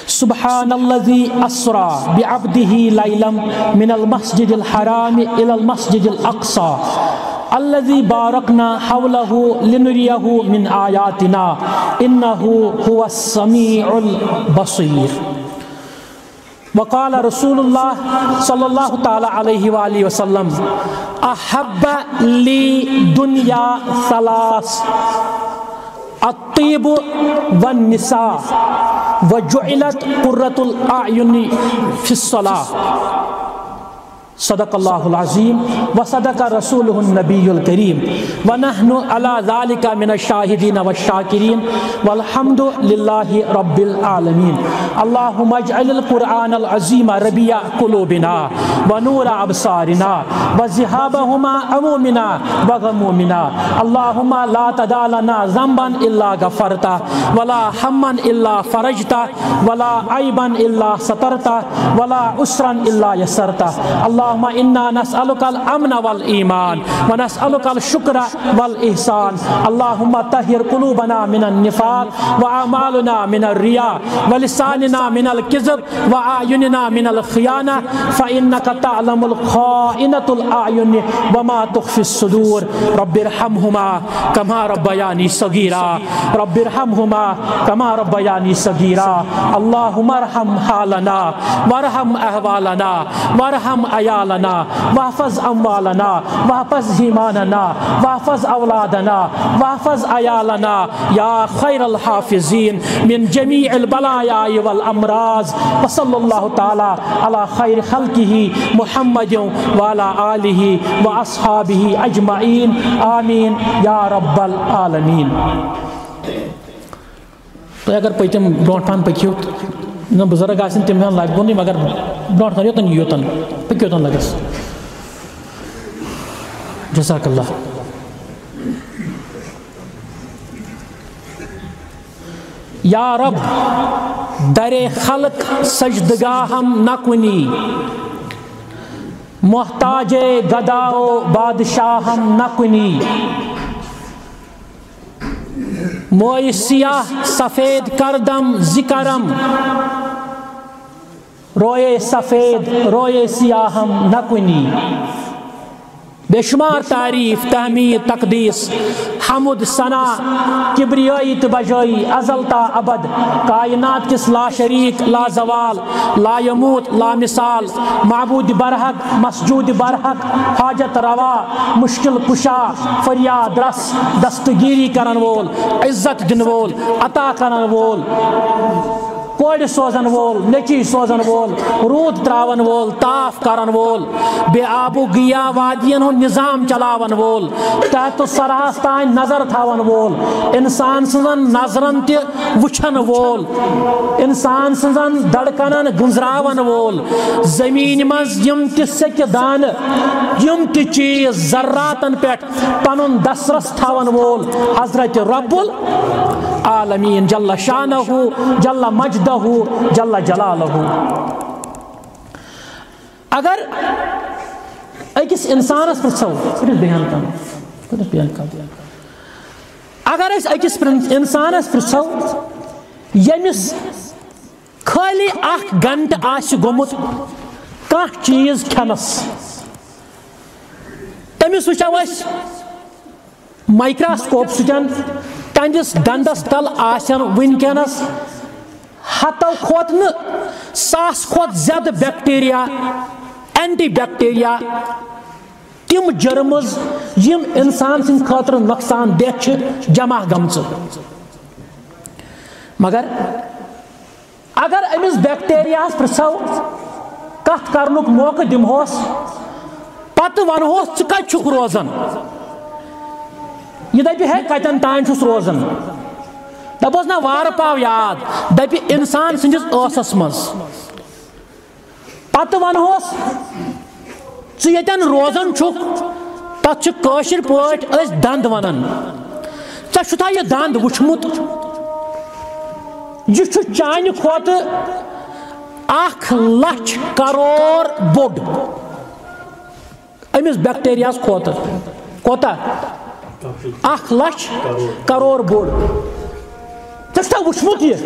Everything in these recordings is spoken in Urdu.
سبحان الذي أسرى بعبده ليلا من المسجد الحرام إلى المسجد الأقصى الذي باركنا حوله لنريه من آياتنا إنه هو السميع البصير. وقال رسول الله صلى الله تعالى عليه وآله وسلم أحب لي دنيا ثلاث الطيب والنساء وجعلت قرة الأعين في الصلاة. صدق الله العظيم وصدق رسوله النبي الكريم ونحن على ذلك من الشاهدين والشاكرين والحمد لله رب العالمين. اللهم اجعل القرآن العظيم ربيع قلوبنا ونور أبصارنا وذهاب همومنا وغمومنا. اللهم لا تدع لنا ذنبا إلا غفرته ولا هما إلا فرجته ولا عيبا إلا سترته ولا عسرا إلا يسرته. اللهم إنا نسألك الأمن والإيمان ونسألك الشكر والإحسان. اللهم طهر قلوبنا من النفاق وأعمالنا من الرياء ولساننا من الكذب وأعيننا من الخيانة فإنك تعلم الخائنة الأعين وما تخفي الصدور. رب ارحمهما كما ربياني صغيرا رب ارحمهما كما ربياني صغيرا. اللهم ارحم حالنا وارحم أهوالنا وارحم عيالنا واحفظ أموالنا واحفظ إيماننا واحفظ أولادنا واحفظ عيالنا يا خير الحافظين من جميع البلايا والأمراض. وصلى الله تعالى على خير خلقه محمد وعلى آله وأصحابه أجمعين آمين يا رب العالمين. تو اگر پتم برونٹ پان پکیو نہ بزرگ آسن تم ہن لگ بونی مگر برونٹ پان یوتن یوتن پکیوتن لگس. جزاک اللہ. یا رب در خلق سجدگاہم نکنی محتاج گداؤ بادشاہم نکنی. موئی سیاہ سفید کردم ذکرم روئے سفید روئے سیاہم نکنی. بے شمار تعریف تحمید تقدیس حمد ثنا کبریائی تبجائی ازل تا ابد کائنات کس لا شریک لا زوال لا یموت لا مثال معبود برحق مسجود برحق حاجت روا مشکل کشا فریاد رس دستگیری کرن وول عزت دن وول عطا کرن وول کوڑ سوزن وول نچی سوزن وول رود تراون وول تاف کرن وول بے آبو گیا وادین ہن نظام چلاون وول تحت سرہستان نظر تھاون وول انسان سنزن نظرن تی وچھن وول انسان سنزن دڑکنن گنزراون وول زمین مز یم تی سک دان یم تی چیز ذراتن پیٹ پنن دسترس تھاون وول حضرت رب العالمین جل شانہ جل مجدہ جل جلالہ. اگر اکس انسانس پرچھو اگر اکس انسانس پرچھو یمس خالی اخ گھنٹ آس گومت کانٛہہ چیز کھنس تمس وچھو اس مائکراسکوپ سۭتۍ تہنٛدِس دندس تل آسن ونکینس ہتو کھوت نہ ساس کھوت زیادہ بیکٹیریا اینٹی بیکٹیریا تم جرمز یم انسان سن خاطر نقصان دہ جمع گمچ. مگر اگر امس بیکٹیریا پرچھو کت کرنک موقع دمہوس پتہ ونہوس ژٕ کتہِ چھُکھ روزان یہ دپہ ہے کتن تان چھُس روزان دپوس نا وار پاو یاد دپہ انسان سندس ٲسس مز پتہ ونہوس ژٕ ییٚتٮ۪ن روزان چھُکھ تتھ چھُ کٲشِر پٲٹھۍ أسۍ دند ونان ژےٚ چھُتھا یہِ دند وٕچھمُت یہِ چھُ چانہِ کھۄتہٕ 1,00,000 کرور بوٚڑ أمِس بیکٹیریاہس کھۄتہٕ کوتاہ 1,00,000 کرور بوٚڑ ژےٚ چھُتھا وٕچھمُت یہِ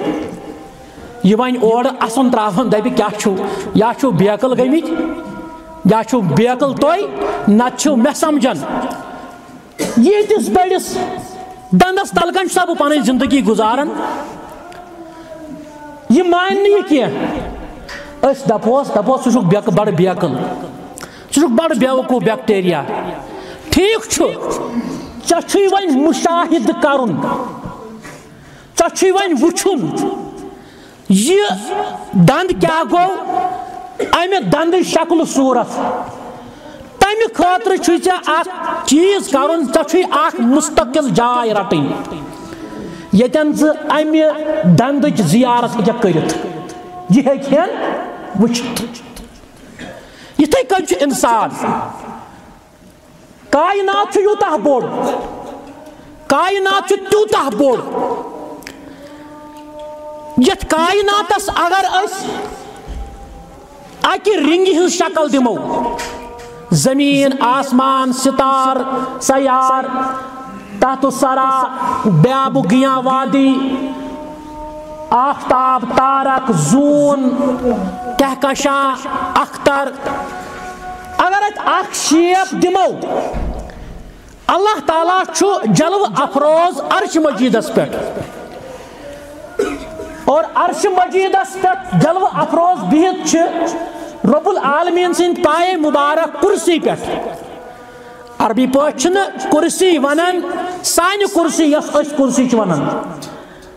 یہ ون اور اسن تراون دپہ کیا چھو یا چھو بیکل گمت یا چھو بیکل توئی نت چھو مے سمجھن یتس بڑس دندس تلکن سب پن زندگی گزارن یہ مان یہ کی دپوس ثہ بڑ بیکل ثہ بڑ بیوقوف بیکٹیریا ٹھیک ژے ون مشاہد کرن ژے ون وچھن یہ دند کیا گو امہ دند شکل صورت تمہ خاطر ژے اخ چیز کرن ژے اخ مستقل جائے رٹن یتن ژٕ امہ دندچ زیارت ہیکھ کرت یہ ہیکہن وچھت یتھے کن انسان کائنات یوتہ بوڑ کائنات تیوتہ بوڑ یت کائناتس اگر اس اکہ رنگی ہز شکل دمو زمین آسمان ستار سیار تحت سرا بیاب گیاں وادی آفتاب تارک زون کہکشاں اختر اگر ات اخ شیپ دمو اللہ تعالیٰ چھو جلو افروز عرش مجیدس پہ اور عرش مجیدس پہ جلو افروز بہت رب العالمین سن پائے مبارک کرسی پہ عربی پہ کرسی ونان سانہ کرسی یس اس کرسی ونان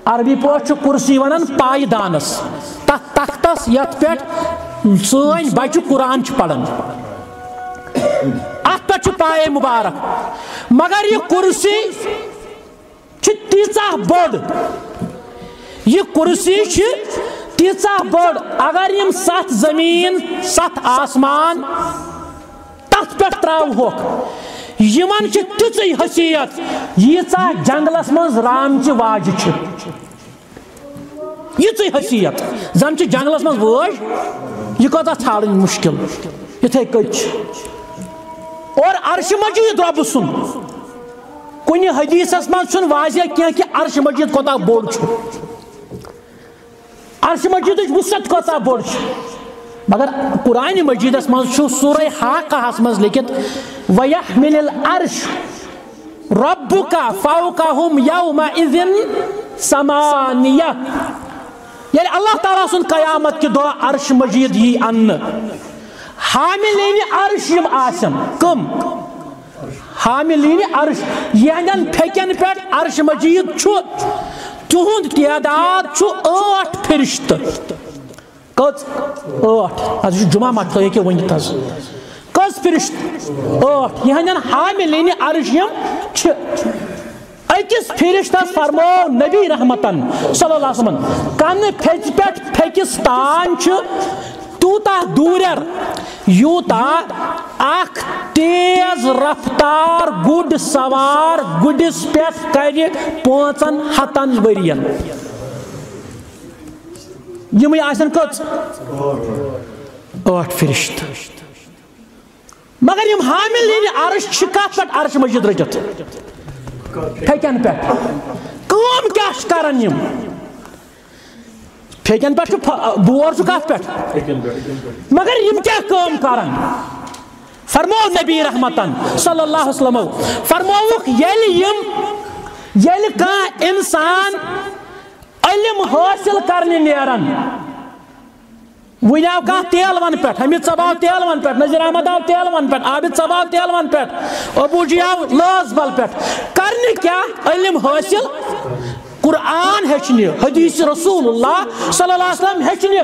عربی پہ کرسی ونان پائے دانس تک تختس یت پہ سن بچہ قرآن پڑھن ات پہ پائے مبارک مگر یہ کرسی تیژہ بڑ یہ کرسی تیژہ بڑ اگر یم 7 زمین 7 آسمان تت پہ تراوہوک یمن تیژی حیثیت ییژہ جنگلس من رامچہ واجہ ییژی حیثیت زن جنگلس من واج یہ کتا ژھانڈن مشکل یتھے کچ اور عرش مجید رب سن کن حدیثس من واضح کی کہ عرش مجید کوتا بوڑ عرش مجید وسعت کوتا بوڑ مگر قرآن مجیدس من سورہ حاقہ من لکھت وَيَحْمِلِ الْعَرْشُ رَبُّكَ فَوْقَهُمْ يَوْمَئِذٍ ثَمَانِيَةٌ یعنی اللہ تعالیٰ سن قیامت کی دعا عرش مجید ہی ان حاملین عرش یم آسن کم حاملین عرش یعنی پھیکن پیٹ عرش مجید تہند تعداد 8 فرشت کز 8 جمعہ مت کہ ونت کز فرشت 8 یعنی حاملین عرش یم اکس فرشتس فرمو نبی رحمتن صلی اللہ علیہ وسلم کن پھچ پیٹ پھکس تان توتا دورر یوتا اخ تیز رفتار گڈ سوار گڈس پہ کر 500 ورین یمے آسن کچ 8 فرشت مگر یم حاملین عرش کت پہ عرش مجید رچت پھیکن پہ کام کیا کران یم پھیکن پہ بور کت پہ مگر یم کیا کام کران فرمو نبی رحمتن صلی اللہ علیہ وسلم فرموک یل کان انسان علم حاصل کرنے نیران ون آو کھانا تیل ون پہ حمید صاحب آو تیل ون پہ نذیر احمد آو تیل ون پہ عابد صاحب آو تیل ون پہ ابو جی آو لاس بل پہ کرنے کیا علم حاصل قرآن ہچنے حدیث رسول اللہ صلی اللہ علیہ وسلم ہچنے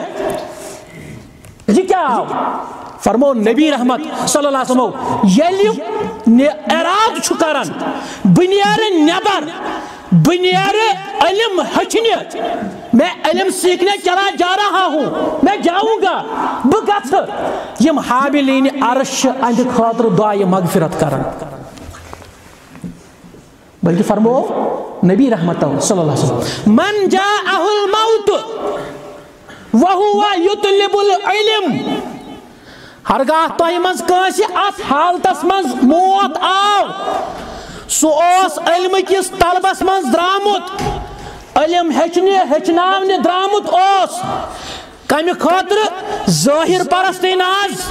یہ کیا آو فرمو نبی رحمت صلی اللہ علیہ وسلم یلی اراد چھو کرن بنیار نبر بنیار علم ہچنے میں علم سیکھنے چلا جا رہا ہوں میں جاؤں گا بگت یم حاملین عرش اند خاطر دعائے مغفرت کرن بلکہ فرمو نبی رحمت صلی اللہ علیہ وسلم من جاءہ الموت وہو یطلب العلم ہرگاہ تہ مز کانسی ات حالتس مز موت آو سو اس علم کس طلبس مز درامت علم ہچناونہ درامت اوس کمی خاطر ظاہر پرستی ناز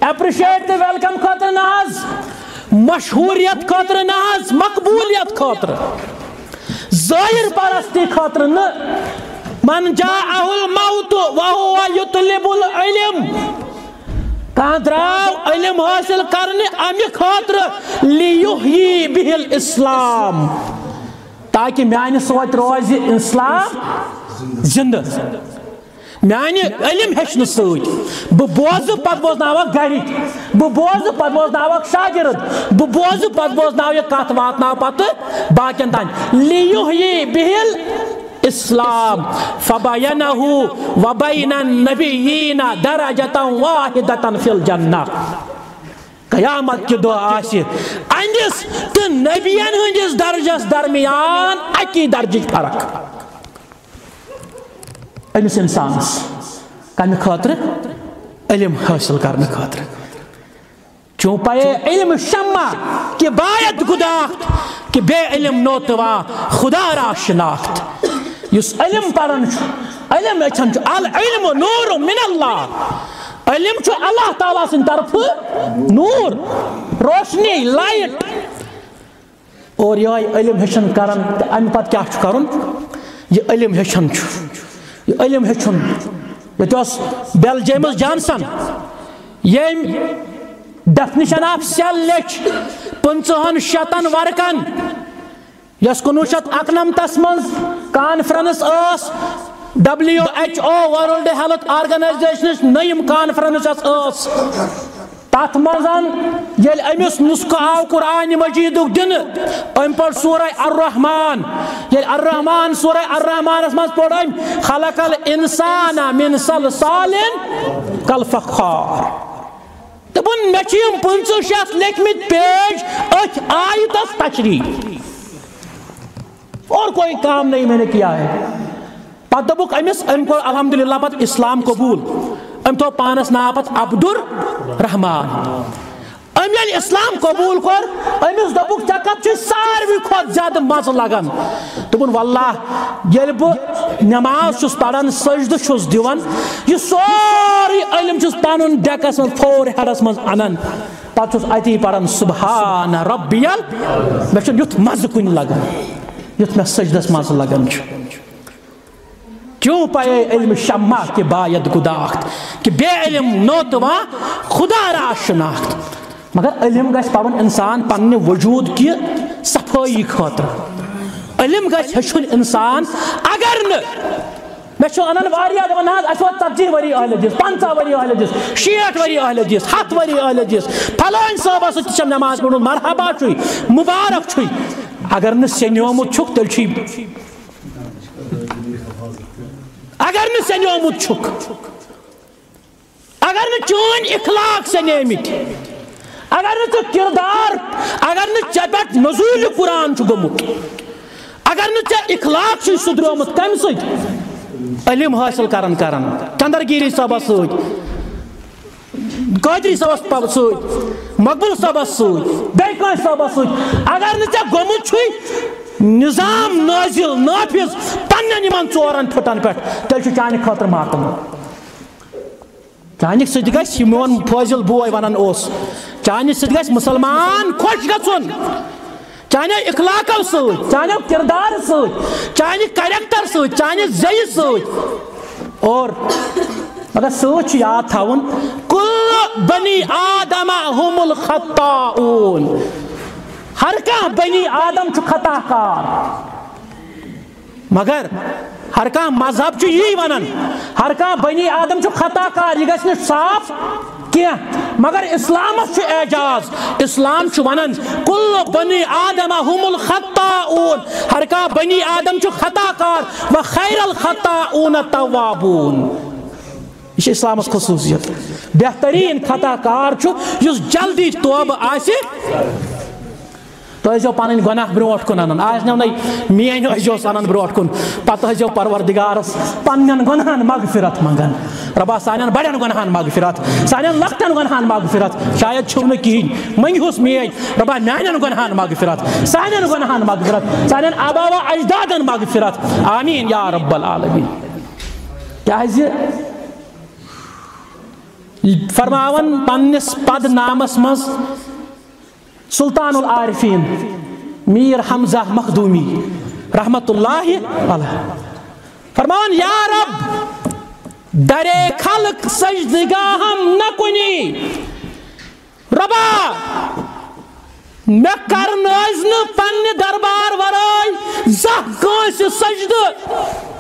اپریشیٹ تہ ویلکم خاطر ناز مشہوریت خاطر ناز مقبولیت خاطر ظاہر پرستی خاطر نہ من جاءه الموت وهو يطلب العلم کان دراو علم حاصل کرنے امی خاطر لیحیی به الاسلام تاکہ میانہ سوت روز اسلام زندہ میانہ علم ہچن ست بہ بوز پتہ بوزناوک گرک بہ بوز پتہ بوزناوک شاگرد بہ بوز پتہ بوزناو یہ کت واتناو پتہ باقین تان لیحیی به الاسلام فبینہ وبین النبیین درجۃ واحدۃ فی الجنہ قیامت کی دو آسی اندس تو نبیین ہندس درجس درمیان اکی درجہ فرق امس انسانس کمی خاطر علم حاصل کرنے خاطر چون پائے علم شمع کہ باید گداخت کہ بے علم نوتوا خدا را شناخت یس علم پرن علم اچھن العلم نور من اللہ علم چھو اللہ تعالیٰ سن طرف نور روشنی لائٹ اور یہ علم ہشن کرن ام پت کیا چھو کرن یہ علم ہشن چھو یہ علم ہشن یہ تو بیل جیمز جانسن یہ ڈیفینیشن آف سیل لچ 500 ورکن یس 1991 مز کانفرنس اس WHO world health organization name conference اس تات مزان یل امس نسخہ آو قرآن مجید دن ام پر سورہ الرحمن یل الرحمن سورہ الرحمن اس مز پڑھ خلق الانسان من صلصال کالفخار دپن مے چھ 500 لیکھمت پیج اتھ آیتس تشریح اور کوئی کام نہیں میں نے کیا ہے پتہ دبک امس ام کو الحمدللہ پت اسلام قبول ام تو پانس نا پت عبد الرحمن ام یل اسلام قبول کر امس دبک چکت چھ ساروی کھت زیادہ مزہ لگان دپن واللہ یل بہ نماز چھس پڑھان سجدہ چھس دیوان یہ سوری علم چھس پنن ڈیکس من فور ہیڈس من انان پتہ چھس اتی پڑھان سبحان ربی مے چھ یُتھ مزہ کن لگان یُتھ مے سجدس مزہ لگان چھ کیوں پائے علم شمع کے باید گداخت کہ بے علم نوتوا خدا را شناخت مگر علم گھس پون انسان پنہ وجود کی صفائی خاطر علم گھس ہچن انسان اگر نہ میں چھو انن واریاہ دپان اس وات 40 وری اہل حدیث 50 وری اہل حدیث 60 وری اہل حدیث 7 وری اہل حدیث فلان صاحب ست چھ نماز پڑھن مرحبا چھوئی مبارک چھوئی اگر نہ سنیومت چھک تیل چھی اگر نہ سنیومت چھک اگر نہ چون اخلاق سنیمت اگر نہ تو کردار اگر نہ چپٹ نزول قرآن چھ گمت اگر نہ ژے اخلاق چھ سدرومت کم سۭتۍ علم حاصل کرن چندرگیری صاحبس سۭتۍ قادری صاحبس سۭتۍ مقبول صاحبس سۭتۍ بیٚیہِ کٲنٛسہِ صاحبس سۭتۍ اگر نہ ژےٚ گوٚمُت چھُے نظام نازل نافذ پنن یمن ژورن پھٹن پٮ۪ٹھ تیٚلہِ چھُ چانہِ خٲطرٕ ماتم چانہِ سۭتۍ گژھِ میون فٲضل بوے ونان اوس چانہِ سۭتۍ گژھِ مسلمان خۄش گژھُن چانہِ اخلاقو سۭتۍ چانہِ کردار سۭتۍ چانہِ کریکٹر سۭتۍ چانہِ زیہِ سۭتۍ اور مگر سۭتۍ چھُ یاد تھاوُن کُلُّ بنی آدم ہُم الخطاؤن ہر کانٛہہ بنی آدم چھُ خطا کار مگر ہر کانٛہہ مذہب چھُ یی ونان ہر کانٛہہ بنی آدم چھُ خطا کار یہ گژھِ نہٕ صاف کینٛہہ مگر اسلامس چھُ اعجاز اسلام چھُ ونان کُلُّ بنی آدم ہُم الخطاؤن ہر کانٛہہ بنی آدم چھُ خطا کار وخیر الخطاؤن التوابون یہ چھِ اسلامس خصوصیت بہترین خطا کار چھُ یُس جلدی توبہ آسہِ تو ٲسۍزیو پَنٕنۍ گۄناہ برونٛٹھ کُن اَنان آسنو نَے میٛٲنۍ ٲسۍزیوس اَنان برونٛٹھ کُن پَتہٕ ٲسۍزیو پروردِگارَس پنٛنٮ۪ن گۄناہَن مغفرت منٛگان رۄبا سانٮ۪ن بڑٮ۪ن گۄناہَن مغفرت سانٮ۪ن لۄکٹٮ۪ن گۄناہَن مغفرت شاید چھُو نہٕ کِہیٖنۍ منٛگہوس میٛٲنۍ رۄبا میٛانٮ۪ن گۄناہَن مغفرت سانٮ۪ن گۄناہَن مغفرت سانٮ۪ن آبا و اجدادَن مغفرت آمیٖن یا رب العالمیٖن کیٛازِ فرماوان پنٛنِس پد نامس منٛز سلطان العارفین میر حمزہ مخدومی رحمت اللہ علیہ فرمان یا رب درے خلق سجدگاہم نہ کنی ربا میں کرنٲیِس نہٕ پننہِ دربار ورٲے زانٛہہ کٲنٛسہِ سجدٕ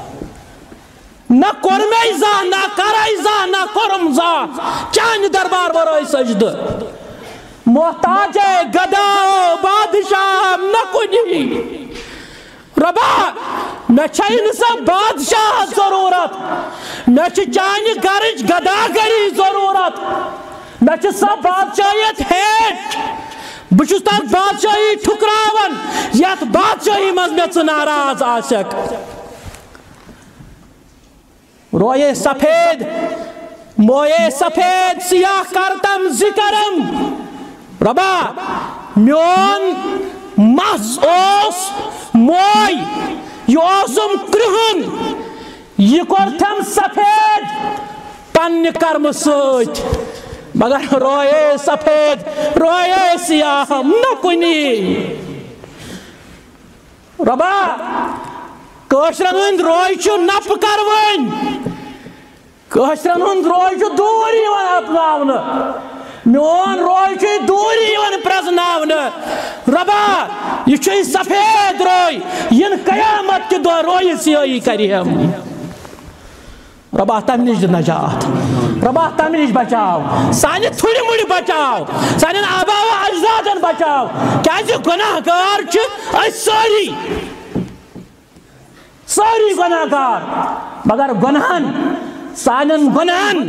نہ کوٚر مے زانٛہہ نہ کرے زانٛہہ نہ کوٚرُم زانٛہہ چانہِ دربار ورٲے سجدٕ محتاج گدا بادشاہ نہ کنی ربا مے چھے نہٕ سا بادشاہ ضروٗرت مے چھِ چانہِ گرٕچ گداگری ضروٗرت مے چھِ سا بادشاہیت ہیٚچھ بہٕ چھُس تتھ بادشاہی ٹھُکراوان یتھ بادشاہی منٛز مےٚ ژٕ ناراض آسکھ رویے سفید مویے سفید سیاہ کرتم ذکرم ربا میون مس اوس موے یہ اوسم کرہن یہ کورتھم سفید پننہِ کرمہٕ سۭتۍ مگر رویے سفید رویے سیاہم نہ کُنی ربا کٲشرن ہُنٛد روے چھُ نپہٕ کروٕنۍ کٲشرن ہُنٛد روے چھُ دوٗر یِوان اپناونہٕ میون روے چھُ دوٗر یِوان پرٛزناونہٕ ربا یہِ چھُے سفید روے یِنہٕ قیامت کہِ دۄہ رویہِ سیٲیی کرِہم ربا تمہِ نِش دِ نجات ربا تمہِ نِش بچاو سانہِ تھُرِ مُرِ بچاو سانٮ۪ن آبا و اجدادن بچاو کیٛازِ گۄناہ گار چھِ أسۍ سٲری گۄناہ گار مگر گۄناہن سانٮ۪ن گۄناہن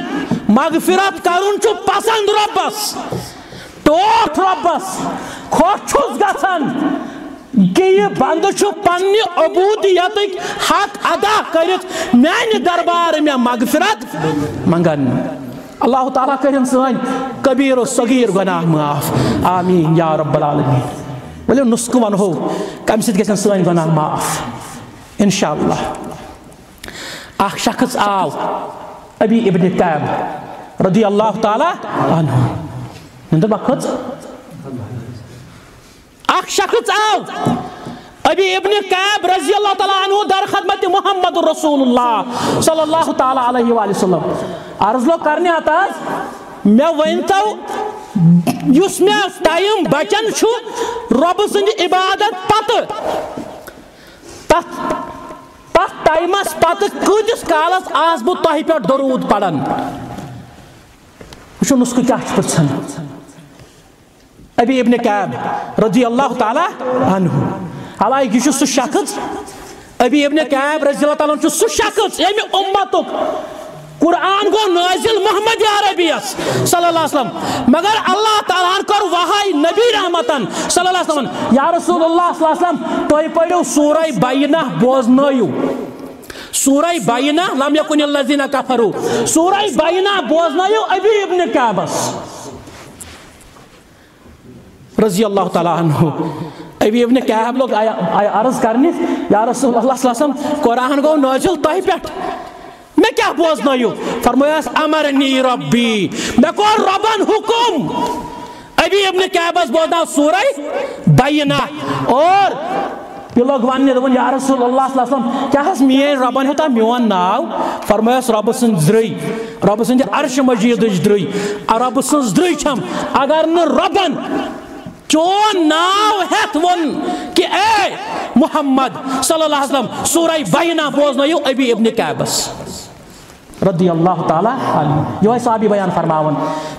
مغفرت کرُن چھُ پسند رۄبس ٹوٹھ رۄبس خۄش چھُس گژھان کہ یہ بندٕ چھُ پننہِ عبوٗدیتٕکۍ حق ادا کٔرِتھ میانہِ دربار مےٚ مغفرت منگان اللہ تعالیٰ کٔرِنۍ سٲنۍ کبیٖر و صغیٖر گۄناہ معاف آمیٖن یا رب العالمیٖن ؤلِو نُسخہٕ ونہو کمہِ سۭتۍ گژھن سٲنۍ گۄناہ معاف انشاءاللہ اکھ شخص آو ابی ابن کعب رضی اللہ تعالیٰ عنہ نندر ما کھٔژ اکھ شخص آو ابی ابن کعب رضی اللہ تعالیٰ عنہ در خدمت محمد رسول اللہ صلی اللہ تعالیٰ علیہ وآلہ وسلم عرض لوگ کرنے آتا میں ونتو یس میں ٹائم بچن چھو رب سند عبادت تت ٹائمس پتہ کۭتِس کالس آس بہٕ تۄہہِ پٮ۪ٹھ درود پران وٕچھو نسخہٕ کیٛاہ چھُ پرژھان ابی ابن کعب رضی اللہ تعالیٰ عنہ حالانکہ یہ چھُ سُہ شخص ابی ابن کعب رضی اللہ تعالیٰ عنہ چھُ سُہ شخص ییٚمہِ اُمتُک قرآن گو نازل محمد عربیس صلی اللہ علیہ وسلم مگر اللہ تعالیٰ کر وحی نبی رحمتن صلی اللہ علیہ وسلم یا رسول اللہ صلی اللہ علیہ وسلم تُہۍ پٔرِو سورہ بینہ بوزنٲیِو سورہ بینہ لم یکن الذین کفروا سورہ بینہ بوزنٲیِو ابی ابن کعبس رضی اللہ تعالیٰ عنہ ابی ابن کعب لوگ آئے عرض کرنے یا رسول اللہ صلی اللہ علیہ وسلم قرآن گو نازل تۄہہِ پٮ۪ٹھ میں کیا بوزنٲیِو فرمایا امرنی ربی میں کو ربن حکم ابی ابن کعبس بوزناو سورہ بینہ اور یہ لوگ وننے دوپن یا رسول اللہ صلی اللہ علیہ وسلم کیا حس میٲنۍ ربن ہیوٚتا میون ناو فرمایس رب سٕنٛز درٕے رب سٕنٛدِ عرش مجیدٕچ درٕے رب سٕنٛز درٕے چھم اگر نہٕ ربن چون ناو ہیتھ ون کہ اے محمد صلی اللہ علیہ وسلم سورہ بینہ بوزنٲیِو ابی ابن کعبس رضی اللہ تعالیٰ عنہ یہ صحابی بیان فرماون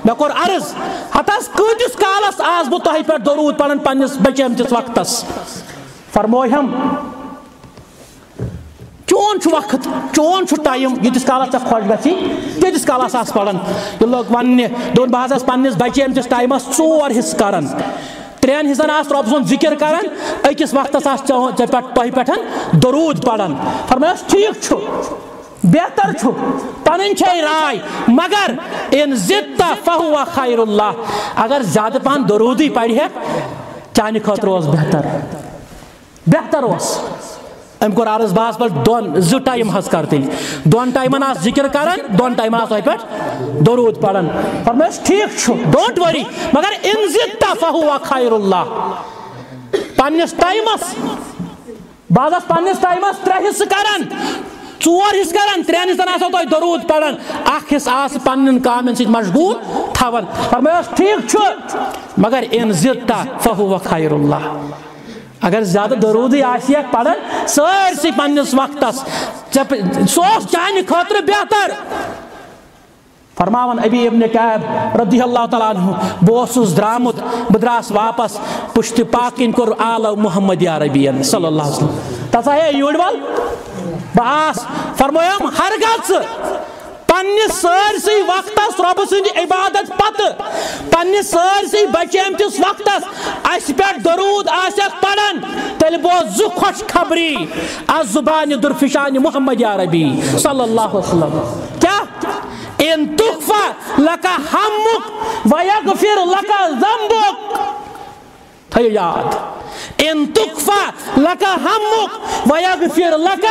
میں کور عرض ہتس کۭتِس کالس آس بہٕ تۄہہِ پٮ۪ٹھ درود پران پننس بچیمتس وقتس فرمویم چون چھُ وقت چون چھُ ٹایم ییٖتِس کالس ژےٚ خۄش گژھی تیٖتِس کالس آس پران یہِ لوگ وننہِ دوٚپُن بہٕ حظ آس پننس بچیمتس ٹایمس 4 حصہٕ کران ترین حصن آس رب سن ذکر کران اکس وقت آس تہ پہ درود پڑھان فرمایا ٹھیک چھو بہتر چھو پنن چھے رائے مگر ان زدت فہو خیر اللہ اگر زیادہ پہن درودی پڑھ ہے چانہ خاطر اوس بہتر اوس ام کور عرض باس پر زٕ ٹائم حس کر تیل دون ٹائمن آس ذکر کران دون ٹائم آس تہ پہ درود پڑھان فرمایا ٹھیک چھو ڈونٹ وری مگر ان زدت فہو خیر اللہ پنس ٹائمس بعض پنس ٹائمس 3 حصہ کران 4 حصہ کران 3 حصن آسو تہ درود پڑھان اخ حصہ آس پنن کامن ست مشغول تھاون فرمایا ٹھیک چھو مگر ان زدت فہو خیر اللہ اگر زیادہ درودی آسیک پڑھن سرسی پنس وقتس سوس چانہ خاطر بہتر فرماون ابی ابن کعب رضی اللہ تعالیٰ عنہ بوسس درامت بدراس واپس پشت پاکن کور آل محمد عربین صلی اللہ علیہ وسلم تسا ہے یوڑ وال باس فرمایم ہرگز پنس سرسی وقتس رب سند عبادت پتہ پنس سرسی بچیمتس وقتس اس پہ درود آسک پڑھن تیل بوز زٕ خوش خبری از زبان درفشان محمد عربی صلی اللہ علیہ وسلم کیا ان تخفى لك همك ويغفر لك ذنبك تھیو یاد ان تخفى لك همك ويغفر لك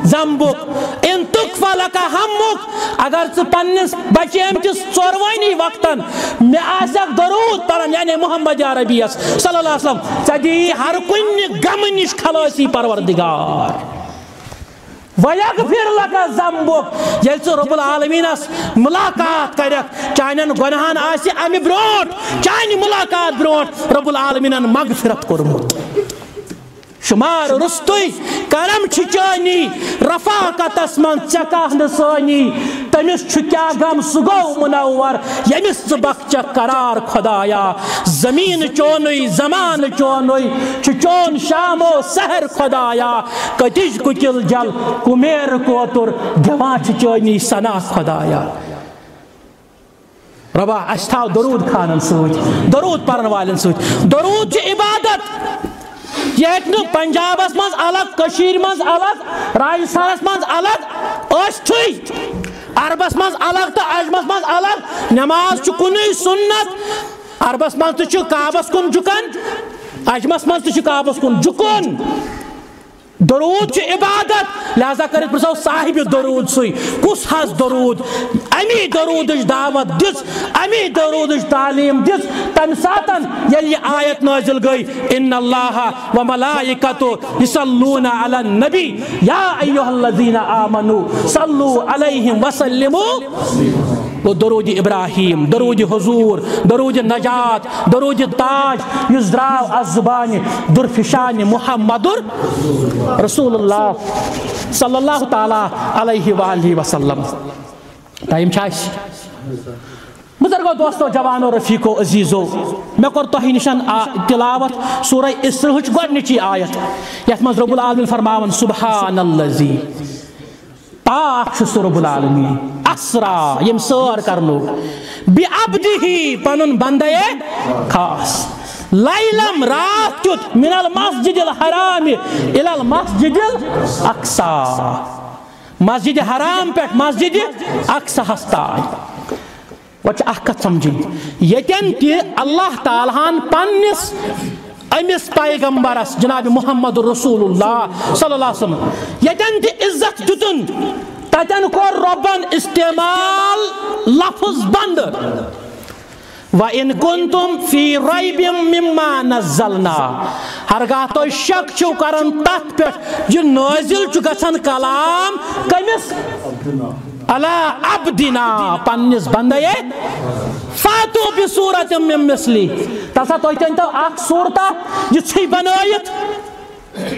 ذنبك ان تخفى لك همك اگر ژٕ پننس بچیمتس ژوروانی وقتن مے آسک درود پڑھن یعنی محمد عربی صلی اللہ علیہ وسلم ژٕ دی ہر کُنہِ غم نش خلاصی پروردگار وَيَغْفِرْ لَكَ ذَنْبُكَ ییٚلہِ ژٕ رب العالمینس ملاقات کرکھ چانین گناہن آسہِ امہِ برونٹھ چانہِ ملاقات برونٹھ رب العالمینن مغفرت کوٚرمُت شمار رستوی کرم چانی رفاقتس من چکاہ نسانی تمس کیا غم سگو منور یمس بخچ قرار خدایا زمین چونی زمان چونی چون شام و سحر خدایا کتج کچل جل کمیر کوتر گواچ چونی سنا خدایا ربا اشتاو درود خانن سوچ درود پرن والن سوچ درود چھ عبادت یہ پنجابس مز الگ کشیر مز الگ راجستانس مز الگ اشتھوئی عربس مز الگ تو عجمس مز الگ نماز کنی سنت عربس مز تو کعبس کن جکن عجمس مز تو کعبس کن جکن درود عبادت لہذا کرت پرسو صاحب درود سی کس حس درود امی درودش دعوت دس امی درودش تعلیم دس تم ساتن یلی آیت نازل گئی ان اللہ و ملائکتو یصلون علی النبی یا ایوہ الذین آمنوا صلو علیہم وسلمو وہ درود ابراہیم درود حضور درود نجات درود تاج یزراو از زبان درفشان محمد رسول اللہ صلی اللہ تعالیٰ علیہ وآلہ وسلم ٹائم چھائش بزرگو دوستو جوانو رفیقو عزیزو میں کور توہی نشان تلاوت سورہ اسرہچ گوڑنچی آیت یت مز رب العالمین فرماون سبحان اللذی پاک سو رب العالمین اسرا یم سور کرنو بی عبدہی پنن بندے خاص لیلم رات کیت من المسجد الحرام الى المسجد الاقصى مسجد حرام پیٹ مسجد اقصى ہستائی وچ احکت سمجھیں یتن تی اللہ تعالیٰ پنس امس پیغمبرس جناب محمد رسول اللہ صلی اللہ علیہ وسلم یتن تی عزت دتن تتن کو ربن استعمال لفظ بند وَإِن كُنتُم فِي رَيْبٍ مِّمَّا نَزَّلْنَا ہرگاہ تو شک چھو کرن تت پہ جو نازل چھ گژھن کلام کمس علی عبدنا پنس بندے فاتو بصورت من مثلی تسا تو تو اخ صورتا یہ بنائت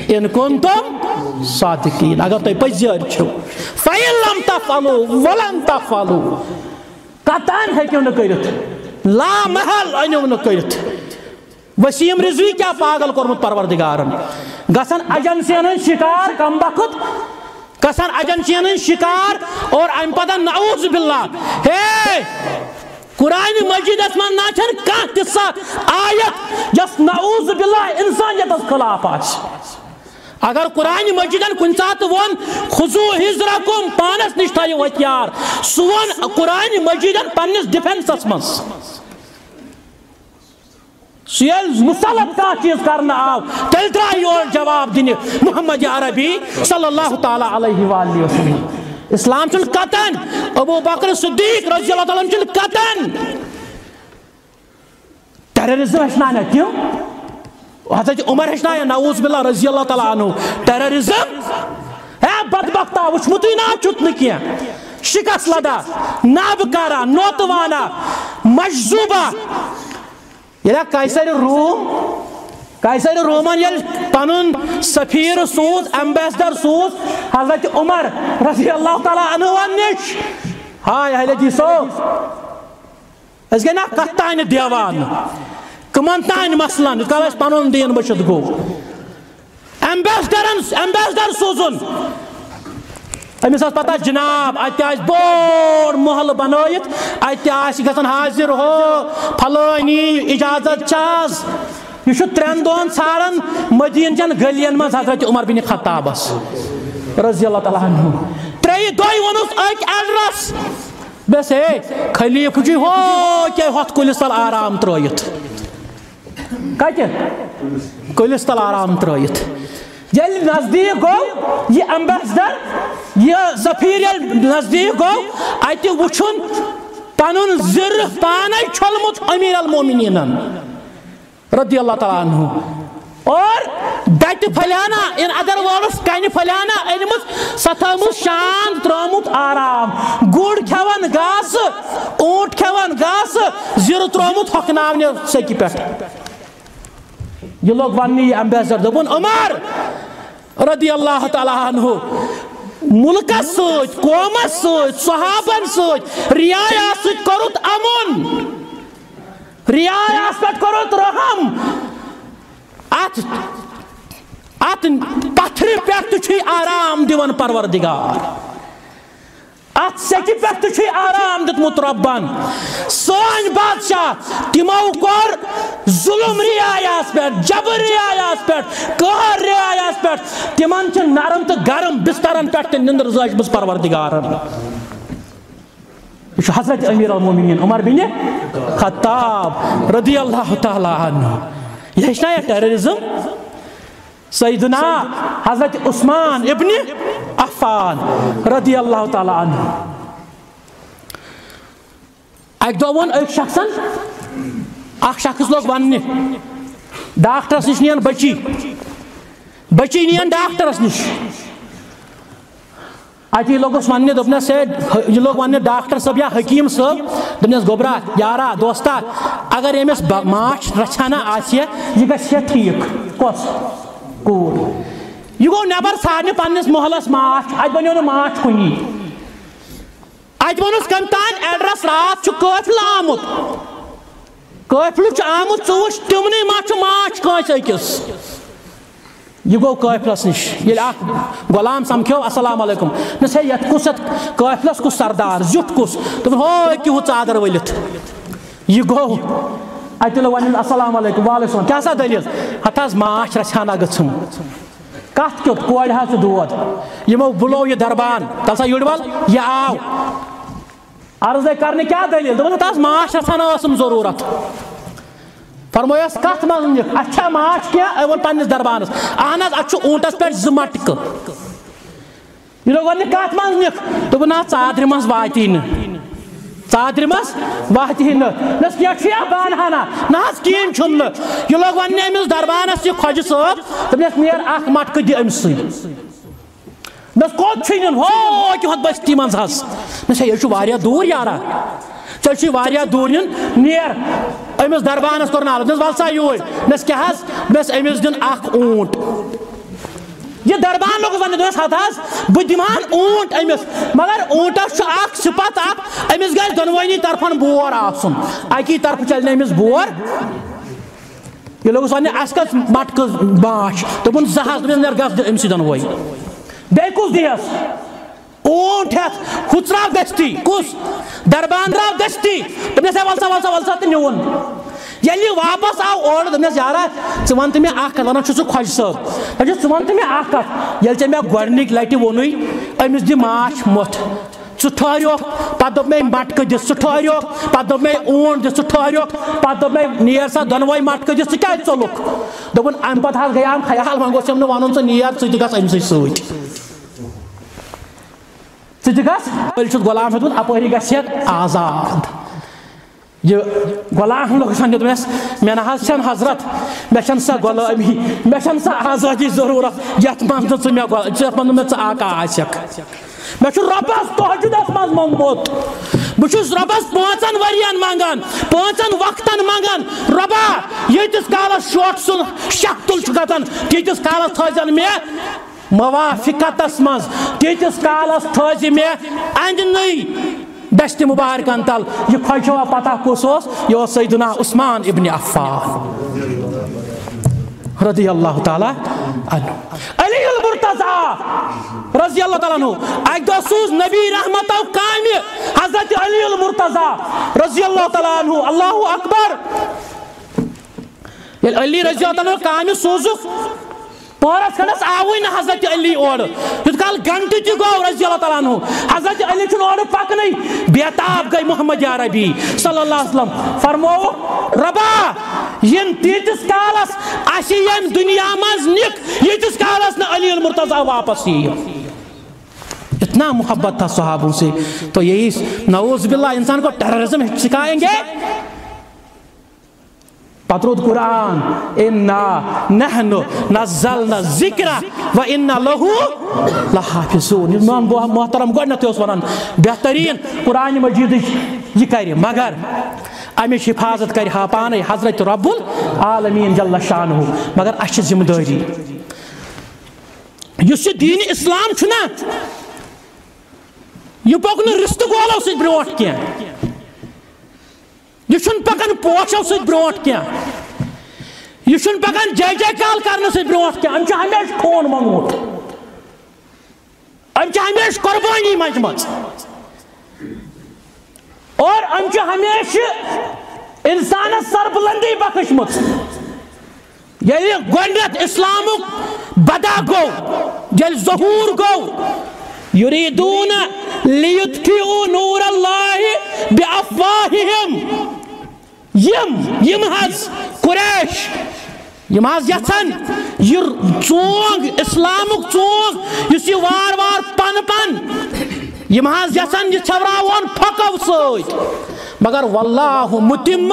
ان کنتم صادقین اگر تو پزیر چھو فَإِن لَمْ تَفْعَلُوا وَلَن تَفْعَلُوا قطعاً ہے کیوں نہ کرت لا محل انیو نہ کرت وسیم رضوی کیا پاگل کرمت پروردگارن گسن ایجنسین شکار کم وقت گسن ایجنسین شکار اور ام پتہ نعوذ باللہ ہے قرآن مجیدس من نا چھن کانٛہہ تِژھ آیت یس نعوذ باللہ انسانیتس خلاف آسہِ اگر قرآن مجیدن کُنہِ ساتہٕ ووٚن خُذوٗ حِذرکُم پانس نِش تھٲیِو ہتھیار سُہ ووٚن قرآن مجیدن پننِس ڈِفینسس منٛز سُہ ییٚلہِ مُسلط کانٛہہ چیٖز کرنہٕ آو تیٚلہِ درٛاو یورٕ جواب دِنہِ محمد عربی صلی اللہ تعالیٰ علیہ وآلہ وسلم اسلام چھُنہٕ قطعن ابو بکر صدیق رضی اللہ تعالیٰ چھُنہٕ قطعن ٹیررزم ہیٚچھناونا تِم حضرت عمر ہیٚچھنایا نعوذ باللہ رضی اللہ تعالیٰ عنہ ٹیررزم ہے بدبختہ وٕچھمُتٕے نا چھُت نہٕ کینٛہہ شکست لدا نابکارا نوتوانا مجذوبہ ییٚلہِ قیصر رومن ییٚلہِ پنُن سفیر سوز ایمبیسڈر سوز حضرت عمر رضی اللہ تعالیٰ عنہ نِش ہاے اہلِ جی صٲب أسۍ گٔے نا کتھ تانۍ دیوان کٕمن تانۍ مسلن یِتھ کال اَسہِ پنُن دیٖن مٔشِتھ گوٚو ایمبیسڈر سوزُن أمِس ٲس پتہ جناب اَتہِ آسہِ بوٚڑ محلہٕ بنٲیِتھ اَتہِ آسہِ گژھن حٲضِر ہو پھلٲنی اجازت چھِ آز یہ چھُ 3 دۄہن ژھانڈان مدیٖنہٕ چٮ۪ن گٔلین منٛز حضرت عمر بن خطابس رضی اللہ تعالیٰ عنہ 3 دۄہہِ ووٚنُس أکۍ ایڈرس بس ہے خلیفہٕ چھُے ہو کیٛاہ ہۄتھ کُلِس تل آرام ترٲیِتھ کتہِ کُلِس تل آرام ترٲیِتھ ییٚلہِ نزدیٖک گوٚو یہِ ایمبیسڈر یہِ سفیر ییٚلہِ نزدیٖک گوٚو اَتہِ وٕچھُن پنُن زِرٕ پانے چھوٚلمُت امیر المومنیٖنن رضی اللہ تعالیٰ عنہ اور ڈٹہِ پھلیانا ان ادر ورڈس کنہِ پھلیانا أنمٕژ سۄ تھٲومٕژ شانت ترٛوومُت آرام گُر کھٮ۪وان گاسہٕ اوٗنٹ کھٮ۪وان گاسہٕ زِرٕ ترٛوومُت ہۄکھناونہِ سیٚکہِ پٮ۪ٹھ یہ لوگ وننہِ یہِ ایمبیسڈر دوٚپُن عمر رضی اللہ تعالیٰ عنہ ملکس سۭتۍ قومس سۭتۍ صحابن سۭتۍ رعایات سۭتۍ کوٚرُتھ امُن رعایات پٮ۪ٹھ کوٚرُتھ رحم ات پتھرِ پٮ۪ٹھ تہِ چھُے آرام دِوان پروردگار ات سیٚکہِ پٮ۪ٹھ تہِ چھُے آرام دیُتمُت رۄبن سٲنۍ بادشاہ تِمو کوٚر ظُلم رعایاہس پٮ۪ٹھ جبر رعایاہس پٮ۪ٹھ قہر رعایاہس پٮ۪ٹھ تِمن چھِ نرم تہٕ گرم بسترن پٮ۪ٹھ تہِ نِندٕر زٲجمٕژ پروردگارن یہ چھُ حضرت امیر المومنین عمر بن خطاب رضی اللہ تعالیٰ عنہ یہ ہیٚچھنایا ٹیررزم سیدنا حضرت عثمان ابن عفان رضی اللہ تعالیٰ عنہ اکہِ دۄہ ووٚن أکۍ شخصن اکھ شخص لوگ وننہِ ڈاکٹرس نِش نِیَن بچی نِیَن ڈاکٹرس نِش اتی لوگس وننہِ دوٚپنس ہے یہِ لوگ وننہِ ڈاکٹر صٲب یا حکیٖم صٲب دوٚپنس گوٚبرا یارا دوستا اگر أمِس ماچھ رچھانا آسہِ یہِ گژھِ ہا ٹھیٖک کۄس کوٗر یہِ گوٚو نٮ۪بر ژھانڈنہِ پننِس محلس ماچھ اتہِ بنیو نہٕ ماچھ کُنی اتہِ ووٚنُس کٔمۍ تانۍ ایڈرس راتھ چھُ قٲفلہٕ آمُت قٲفلہٕ چھُ آمُت ژٕ وٕچھ تِمنٕے ما چھُ ماچھ کٲنٛسہِ أکِس یہ گو قٲفلس نِش ییٚلہِ اکھ غلام سمکھیو السلام علیکم دوٚپنس ہے یتھ کُس یتھ قٲفلس کُس سردار زیُٹھ کُس دوٚپُن ہو أکہِ ہُہ ژادر ؤلِتھ یہِ گوٚو اتہِ لوگ ونُن السلام علیکم وعلیکم السلام کیٛاہ سا دٔلیٖل ہتھ حظ ماچھ رژھانا گٔژھٕم کتھ کیُتھ کورِ حظ چھُ دود یِمو بُلو یہِ دربان تل سا یُر ول یہِ آو عرضے کرنہِ کیٛاہ دٔلیٖل دوٚپُن ہتھ حظ ماچھ رژھانا ٲسٕم ضروٗرت فرمٲیس کتھ منٛز نِکھ اَسہِ چھا ماچھ کینٛہہ أمۍ ووٚن پننِس دربانس اہن حظ اَتھ چھُ اوٗنٹس پٮ۪ٹھ 2 مٹکہٕ یہِ لوگ وننہِ کتھ منٛز نِکھ دوٚپُن نہ ژادرِ منٛز واتی نہٕ ژادرِ منٛز واتی نہٕ دوٚپنس کینٛہہ چھُ یا بہٕ انہا نہ حظ کِہیٖنۍ چھُنہٕ نہٕ یہِ لوگ وننہِ أمِس دربانس یہِ خۄجہِ صٲب دوٚپنس نیر 1 مٹکہٕ دِ أمسٕے دوٚپنس کوٚت چھُے نیُن ہو کہِ ہۄتھ بستی منٛز حظ دوٚپنس ہے یہِ چھُ واریاہ دوٗر یارا ژےٚ چھُے واریاہ دوٗر نیُن نیر أمِس دربانس کوٚر نالہٕ دوٚپنس ول سا یوٗرۍ دوٚپنس کیٛاہ حظ دوٚپنس أمِس دیُن 1 اوٗنٹ یہ دربان لوگس وننہِ دوٚپنس ہتھ حظ بہٕ دِمہان اوٗنٹ أمِس مگر اوٗنٹس چھُ اکھ صِفت اکھ أمِس گژھِ دۄنوٕنی طرفن بور آسُن اکی طرفہٕ چلہِ نہٕ أمِس بور یہِ لوگُس وننہِ اَسہِ کٔژ مٹکہٕ ماچھ دوٚپُن 2 حظ دوٚپنس نیر گژھ دِ أمسٕے دۄنوَے بیٚیہِ کُس دِیَس اونٹ ہیتھ ہُژراو دستی کس دربان درٛاو دستی دوٚپنس ہے ولسا تہٕ نیوٗن ییٚلہِ یہِ واپس آو اورٕ دوٚپنس یارا ژٕ وَن تہٕ مےٚ اکھ کتھ ونان چھُ سُہ خۄجہِ صٲب دپیس ژٕ وَن تہٕ مےٚ اکھ کتھ ییٚلہِ ژےٚ مےٚ گۄڈنِکۍ لٹہِ ووٚنُے أمِس دِ ماچھ مۄٹھ ژٕ ٹھہریوکھ پتہٕ دوٚپ مےٚ مٹکہٕ دِ ژٕ ٹھہریوکھ پتہٕ دوٚپ مےٚ اونٹ دِ ژٕ ٹھہریوکھ پتہٕ دوٚپ مےٚ نیر سا دۄنوے مٹکہٕ دِ ژٕ کیازِ ژوٚلُکھ دوٚپُن امہِ پتہٕ حظ گٔیام خیال وۄنۍ گوٚژھم نہٕ وَنُن ژٕ نیر ژٕ تہِ گژھ أمسٕے سۭتۍ ژٕ تہِ گژھ ألۍ چھُس غلام ہیوٚتمُت اپٲری گژھِ آزاد یہ غلام لوگ دوٚپنس مےٚ نہ حظ چھنہٕ حضرت مےٚ چھنہٕ سۄ غلٲمی مےٚ چھنہٕ سۄ آزادی ضروٗرت یتھ منٛز نہٕ ژٕ مےٚ ژٕ آکا آسکھ مےٚ چھُ رۄبس تہجُدس منٛز موٚنگمُت بہٕ چھُس رۄبس 5 ؤرین منٛگان 5 وقتن منٛگان رۄبا ییٖتِس کالس شوٹھ سُنٛد شکتُل چھُ گژھان تیٖتِس کالس تھٲیزن مےٚ موافقتس منٛز تیٖتِس کالس تھٲیزِ مےٚ اندنٕے دشت مبارکن تل یہ خۄجہِ چھوا پتہ کُس اوس یہِ اوس سیدنا عثمان ابن عفان رضی اللہ تعالیٰ عنہ علی المرتضیٰ رضی اللہ تعالیٰ عنہ اکہِ دۄہ سوٗز نبی رحمتو کامہِ حضرت علی المرتضیٰ رضی اللہ تعالیٰ عنہ اللہ اکبر ییٚلہِ علی رضی اللہ تعالیٰ عنہ کامہِ سوٗزُکھ پورس کھنڈس آوٕے نہٕ حضرت علی اورٕ یُتھ کال گھنٹہٕ تہِ گوٚو رضی اللہ تعالیٰ عنہ حضرت علی چھُنہٕ اورٕ پکنٕے بیتاب گٔے محمد یا ربی صلی اللہ علیہ وسلم فرمووُکھ رۄبا یِن تیٖتِس کالس اَسہِ ییٚمہِ دُنیا منٛز نِکھ ییٖتِس کالس نہٕ علی المرتضیٰ واپس یِیہِ اتنا محبت تھا صحابوں سے تو یہی نعوذ باللہ انسان کو ٹیررزم سکھائیں گے پترود قرآن اِنَّا نَحْنُ نَزَّلْنَا الذِّكْرَ وَإِنَّا لَهُ لَحَافِظُونَ امام محترم گۄڈنٮ۪تھٕے اوس ونان بہترین قرآن مجیدٕچ یہِ کرِ مگر امِچ حفاظت کرِ ہا پانے حضرت رب العالمین جل شانہ مگر اَسہِ چھِ ذمہ دٲری یُس یہِ دیٖنِ اسلام چھُنا یہِ پوٚک نہٕ رِستہٕ گولو سۭتۍ برٛونٛٹھ کینٛہہ یہ چھُنہٕ پکان پوشو سۭتۍ برٛونٛٹھ کینٛہہ یہ چھُنہٕ پکان جے جے کال کرنہٕ سۭتۍ برٛونٛٹھ کینٛہہ أمۍ چھُ ہمیشہٕ خوٗن موٚنگمُت أمۍ چھِ ہمیشہٕ قۄربٲنی منٛجمٕژ اور أمۍ چھُ ہمیشہٕ انسانس سربلندی بخشمٕژ ییٚلہِ گۄڈنٮ۪تھ اسلامُک بدا گوٚو ییٚلہِ ظہوٗر گوٚو یُریٖدوٗنَ لِیُطفِئوٗ نوٗرَ اللہِ بِأَفواهِہِم یم حظ قریش یم حظ یژھان یہ ژونگ اسلامک ژونگ یُس یہِ وار وار پن یم حظ یژھان یہِ ژھٮ۪وراوون پھۄکو سۭتۍ مگر واللہ متم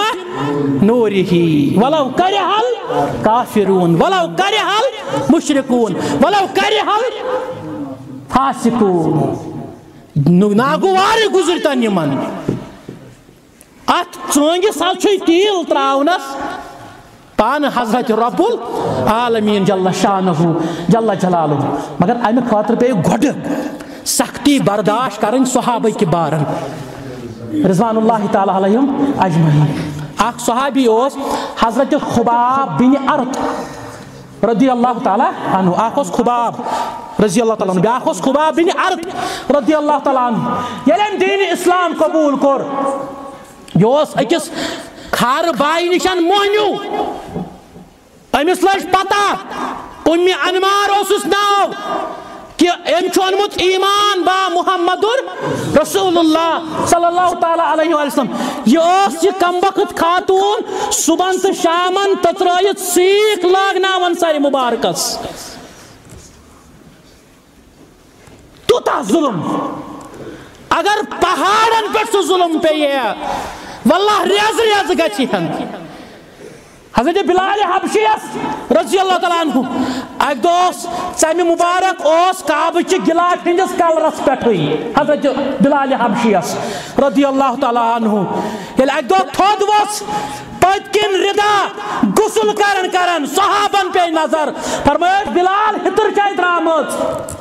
نوٗرِہِ ولو کرِہَ الکافِروٗن ولو کرِہَ المُشرِکوٗن ولو کرِہَ الفاسقوٗن ناگوارے گُزرتن یِمن ات ژونگس حظ چھُ تیٖل تراونس پانہٕ حضرت رب العالمین جل شانہ جل جلالہ مگر امہِ خٲطرٕ پیٚیہِ گۄڈٕ سختی برداشت کرٕنۍ صحابہ کہ بارن رضوان اللہ تعالیٰ علیہم اجمعین اکھ صحابی اوس حضرت خباب بن ارط رضی اللہ تعالیٰ عنہ اکھ اوس خباب رضی اللہ تعالیٰ عنہ بیاکھ اوس خباب بن ارط رضی اللہ تعالیٰ عنہ ییٚلہِ أمۍ دیٖنِ اسلام قبوٗل کوٚر یہِ اوس أکِس کھارٕ باے نِشن موہنیوٗ أمِس لٔج پتہ اُمہِ انمار اوسُس ناو کہ أمۍ چھُ اوٚنمُت ایٖمان با محمدُر رسول اللہ صلی اللہ تعالیٰ علیہ وسلم یہِ ٲس یہِ کمبخت خاتوٗن صُبحن تہٕ شامن تترٲیِتھ سیٖکھ لاگناوان سرِ مُبارکس تیوٗتاہ ظُلم اگر پہاڑن پٮ۪ٹھ سُہ ظُلم پیٚیہِ واللہ ریز ریز گژھِ ہن حضرت بلال حبشیس رضی اللہ تعالیٰ عنہ اکہِ دۄہ اوس ژمہِ مُبارک اوس کعبٕچہِ گِلاس ہٕنٛدِس کلرس پٮ۪ٹھٕے حضرت بلال حبشیس رضی اللہ تعالیٰ عنہ ییٚلہِ اکہِ دۄہ تھوٚد ؤژھ پٔتۍ کِنۍ رِدا غسل کران صحابن پیٚیہِ نظر فرمٲیس بلال ہِتٕر چھے درٛامٕژ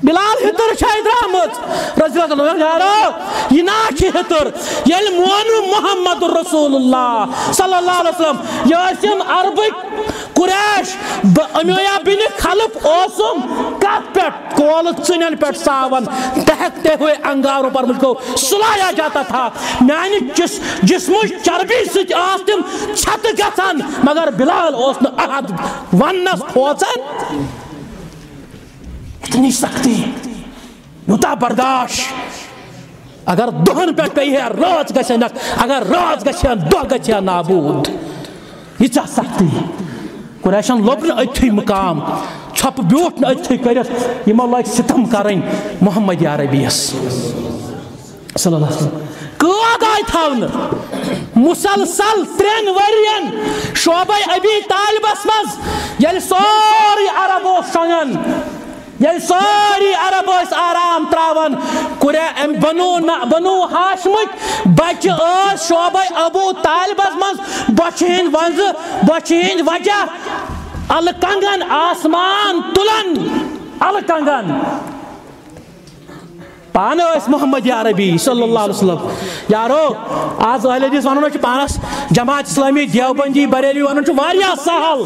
بلال ہِتٕر چھے درٛامٕژ رضی اللہ عنہ یارو یہِ نا چھِ ہِتٕر ییٚلہِ مونُم محمد رسول اللہ صلی اللہ علیہ وسلم یہِ ٲسِن عربٕکۍ قریش امیہ بن خلف اوسم کت پٹ کول چنن پٹ ساون دہتے ہوئے انگاروں پر مجھ کو سلایا جاتا تھا میانی جسم چربی سچ آستم چھت گسن مگر بلال اوسن احد ونس کھوچن اتنی سختی یوتا برداشت اگر دہن پہ پی ہے راز گھن اگر راز گھن دہ گھن نابود یہ سختی قریشن لوگ نا اتھی مقام چھپ بیوٹ نا اتھی کرت یہ لگ ستم کریں محمد عربی صلی اللہ علیہ وسلم قواد آئی تھاون مسلسل 3 ورین شعبہ ابی طالب اسمز یل سوری عرب شنگن یل سوری عرب آرام تراون بنو ہاشمک بچ شعبہ ابو طالب اسمز بچہند وجہ الکنگن آسمان تلن الکنگن پانے اس محمد عربی صلی اللہ علیہ وسلم یارو آج اہل حدیث ونن پانس جماعت اسلامی دیوبندی بریلی ونن واریاہ سہل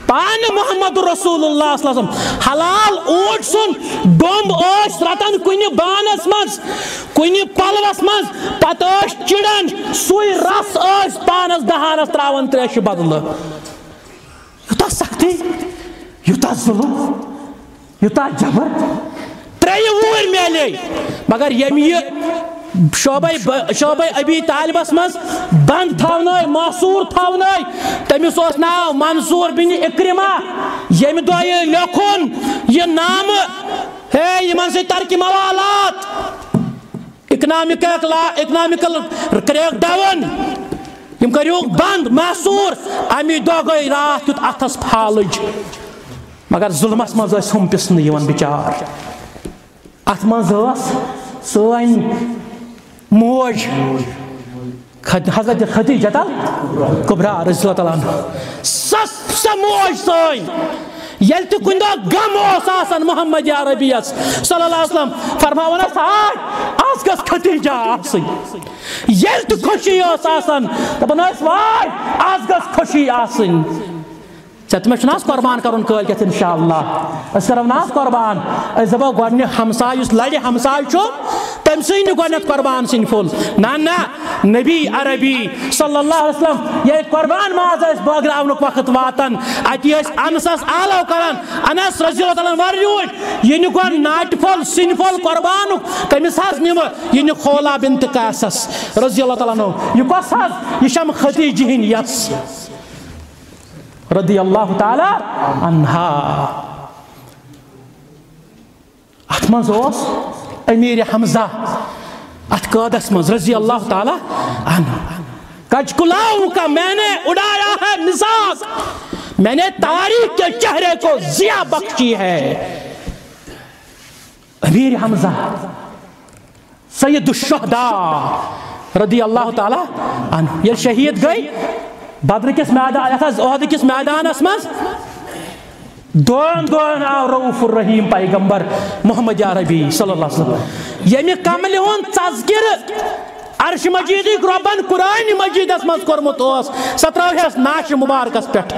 پانے محمد رسول اللہ صلی اللہ علیہ وسلم حلال اونٹ سن ڈومب اوش رتن کنی بانس مز کنی پلوس مز پت اوش چڑن سوئی رس اوش پانس دہانس تراون تریش بدل یوتا سختی یوتا ظلم یوتا جبر 3 وور میلے مگر یم یہ شعبہ ابی طالبس مز بند تھونائی محصور تھونائی تمس اس ناو منصور بن اکرمہ یم دو یہ لکھن یہ نام ہے یمن سے ترک موالات اکنامکل کریک ڈاون یم کریوک بند محصور امی دو گئی رات کت اتھس پھالج مگر ظلمس مز ہم پسن یون بچار ات مز سن موج حضرت خدیجہ کبریٰ رضی اللہ عنہ سس موج سن یل تو کن دہ غم آسان محمد عربی صلی اللہ علیہ وسلم فرماونس آج گس خدیجہ آسن یل تو خوشی آسان دپان وائے آج گس خوشی آسن تمہیں چھنا قربان کرن کل کت انشاءاللہ اس کرو نا قربان اس دپو گۄڈنہِ ہمساے یُس لڑِ ہمساے چھُ تم سی گۄڈنیتھ قربان سن فل نا نبی عربی صلی اللہ علیہ وسلم یہ قربان ماز بٲگراونُک وقت واتن اتی انسس آلو کران انس رضی اللہ عنہ ورجوج یہ گۄڈ ناٹہِ پھول سن پھول قربانُک کٔمِس حظ نِمہٕ یہ نہِ خولا بنت قیسس رضی اللہ تعالیٰ عنہ یہ کۄس حظ یہ چھم خدیجہ ہٕنٛز یس رضی اللہ تعالی عنہا ات مز امیر حمزہ ات قادس مز رضی اللہ تعالی عنہ کچکلاؤں کا میں نے اڑایا ہے مزاج میں نے تاریخ کے چہرے کو ضیاء بخشی ہے امیر حمزہ سید الشہداء رضی اللہ تعالی عنہ یہ شہید گئی بدر کس میدان عہد کس میدانس مز دون آو رؤوف الرحیم پیغمبر محمد عربی صلی اللہ علیہ وسلم یمی کمل ہون تذکر عرش مجید ربن قرآن مجیدس مز کورمت اوس سترہس ناش مبارکس پٹھ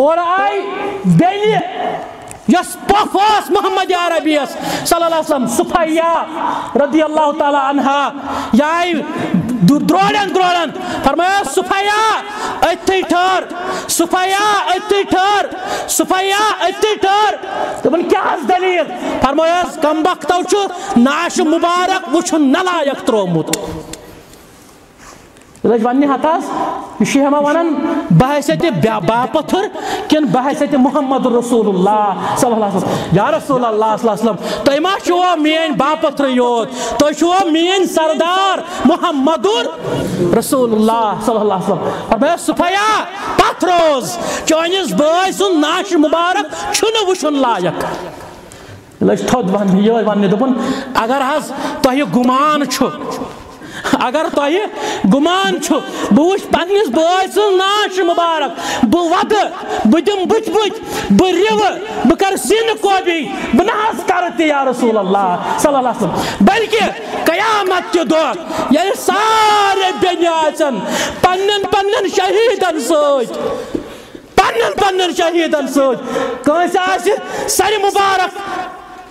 اور آئی بیلی یس پوف اوس محمد عربی صلی اللہ علیہ وسلم صفیہ رضی اللہ تعالی عنہا یائی دروڑن فرمایا صفیہ اتھی ٹھہر صفیہ اتھی ٹھہر صفیہ اتھی ٹھہر دپن کیا دلیل فرمایا کم بختو چھ ناش مبارک وچھن نلائق ترومت ونہ ہتاس یہ ہما ونان بحیثیت باپتھر کن بحیثیت محمد رسول اللہ صلی اللہ علیہ وسلم یا رسول اللہ صلی اللہ علیہ وسلم تو ما چھو مین باپتھر یوت تو چھو مین سردار محمد رسول اللہ صلی اللہ علیہ وسلم اور بے صفیہ پتھروز چونیس بھائی سن ناش مبارک چھن وشن لائق لچ تھود ونی دپن اگر حض تو یہ گمان چھو اگر تو یہ گمان چھو بوش پنیس بھائی سن ناش مبارک بہ ود بہ دم بچ بہ ریو بہ کر سین کوبی بہ ناز کرتی یا رسول اللہ صلی اللہ علیہ وسلم بلکہ قیامت کے دور یہ سارے بینی آسن پنن شہیدن سوچ پنن شہیدن سنس سر مبارک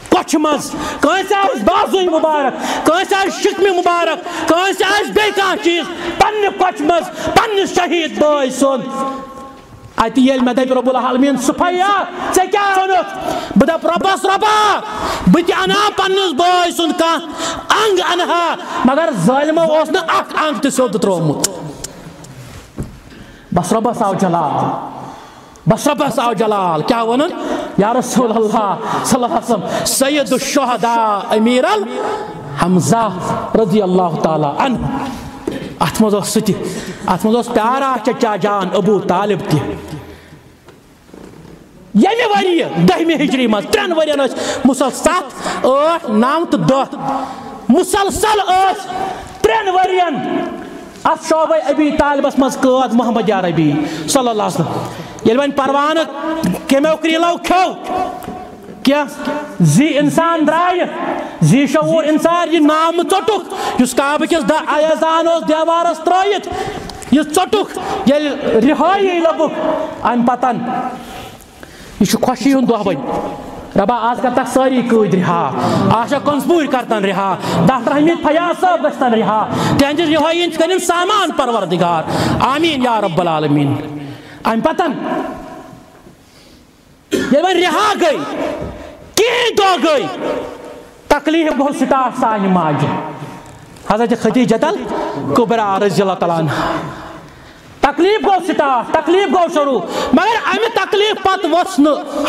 کچھ مز کنس بازوی مبارک کنس شکم مبارک کنس بیان چیز پنہ کچھ مز پنس شہید بھائی سن ات یل مے دپ رب العالمین صفیا ژے کیا اونت بہ دپ ربس ربا بہ تہ انا پنس بھائی سن کان انگ انہا مگر ظالمو اوس نہ اکھ انگ تہ سیود ترومت بس ربس آو جلال بس ربس آو جلال کیا ونن یا رسول اللہ صلی اللہ علیہ وسلم سید الشہداء امیر الحمزہ رضی اللہ تعالی عنہ ات مز سہ ات مز پیارا چچا جان ابو طالب تہ یمہ وری 10 ہجری مز 3 ورین مسلسل 7 8 9 تو 10 مسلسل 3 ورین ات شعبہ ابی طالبس مز قید محمد عربی صلی اللہ علیہ وسلم یل ون پروانہ کمیو کریلو کھو کیا زی انسان درائے زی شعور انسان یہ نام ٹوٹک اس کعبہ کس ایزان اس دیوارس ترائیت یہ ٹوٹک یل رہائی لبک ام پتن یہ خوشی ہند دہ بن ربا آج کرتا ساری قید رہا آشا کنسپور کرتن رہا ڈاکٹر حمید فیاض صاحب گژھتن رہا تہذ رہائی کرن سامان پروردگار آمین یا رب العالمین ام پتن یل ون رہا گئی کہیں دو گئی تکلیف بہت سٹارٹ سانہ ماجہ حضرت خدیجہ الکبریٰ رضی اللہ تعالیٰ عنہ تکلیف گو سٹارٹ تکلیف گو شروع مگر امہ تکلیف پت وس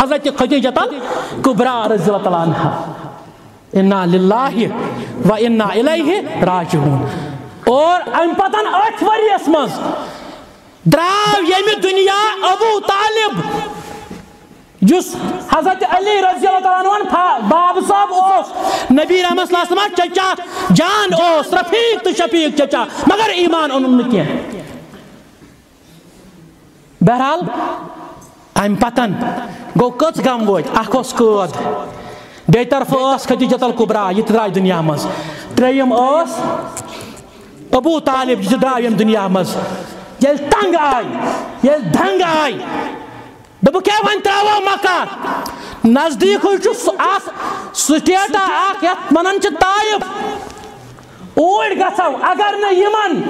حضرت خدیجہ الکبریٰ رضی اللہ تعالیٰ عنہ انا للہ و انا الیہ راجعون اور ام پتن 8 وریس مز دراو یمہ دنیا ابو طالب جس حضرت علی رضی اللہ تعالیٰ عنہ باب صاحب اوس نبی رحمت صلی اللہ علیہ وسلم چچا جان اوس رفیق تو شفیق چچا مگر ایمان انہوں نے کیا بہرحال ام پتن گو کچھ غم ووت اخ اوس قید بے طرف اوس خدیجہ الکبریٰ یہ درائے دنیا مز تریم اوس ابو طالب یہ درائے یم دنیا مز یل تنگ آئی یل دھنگ آئی دب کیا ون تراو مکہ نزدیک سٹیٹا اخ یت منن چھ طائف اوڑ گژھو اگر نہ یمن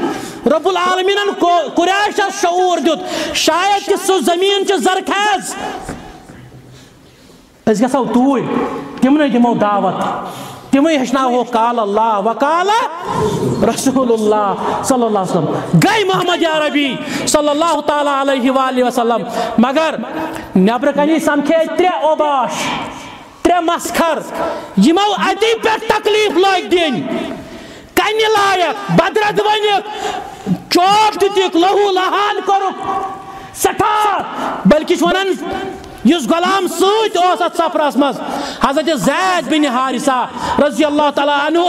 رب العالمین قریش شعور دیت شاید کہ سو زمین چھ زرخیز اس گژھو توڑ تمنے دمو دعوت تمے ہچناو قال اللہ وقال رسول اللہ صلی اللہ علیہ وسلم گئی محمد عربی صلی اللہ تعالی علیہ وآلہ وسلم مگر نبر کنی سمکھے 3 اوباش 3 مسخر یمو اتی پہ تکلیف لائق دین کن لائق بدرد ونک چوٹ دتک لہو لہان کرک سٹھا بلکہ ونن یس غلام سوت اوس ات سفرس مز حضرت زید بن حارثہ رضی اللہ تعالی عنہ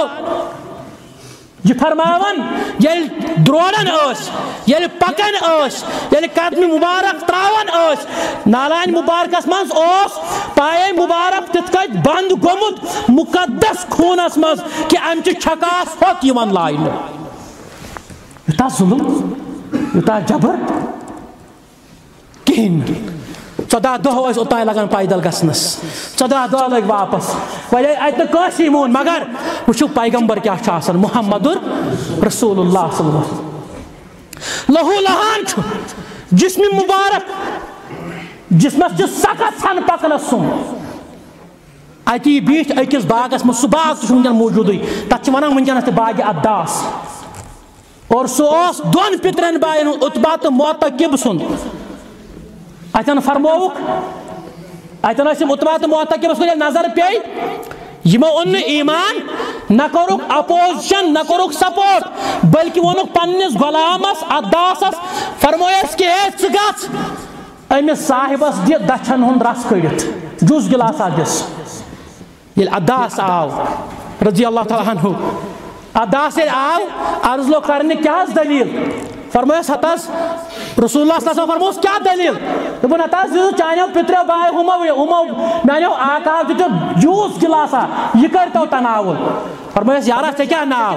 یہ فرماون یل دروڑن اس یل پکن اس یل قدم مبارک تراون اس نالان مبارکس مز اس پائے مبارک تت کت بند گومت مقدس خونس مز کہ ام چ چھکاس ہوت یمن لائن یوتا ظلم یوتا جبر کہین 14 دہ اس اوتان لگان پیدل گھنس 14 دہ لگ واپس وجہ ات نسی مون مگر وچو پیغمبر کیا آسان محمد رسول اللہ صلی اللہ علیہ وسلم لہو لہان جسم مبارک جسمس سخت سن پکنس سن اتی بیٹھ اکس باغس من سہ باغ تہ ونکن موجود تک ونان ونکس تہ باغ عداس اور سہ 2 پترن باین اتبا تو معتقب سن اتن فرموک اتن اتبا تو معتقبس کن نظر پی یمو ان ایمان نہ کورک اپوزیشن نہ کورک سپورٹ بلکہ ونک پنس غلامس عداسس فرمویس کہ ہے ژٕ گژھ امس صاحبس دِ دچھن ہند رس کڑت جوس گلاسا دس یل عداس آو رضی اللہ تعالیٰ عنہ عداس آو عرض لو کرنے کیا دلیل فرمویس ہتس رسول اللہ صلی اللہ علیہ وسلم فرموس کیا دلیل دپن ہتس چانو پترو بھائی ہمو میانو آقا دیتو جوس گلاسا یہ کرتو تناول فرمویس یارا ژے کیا ناو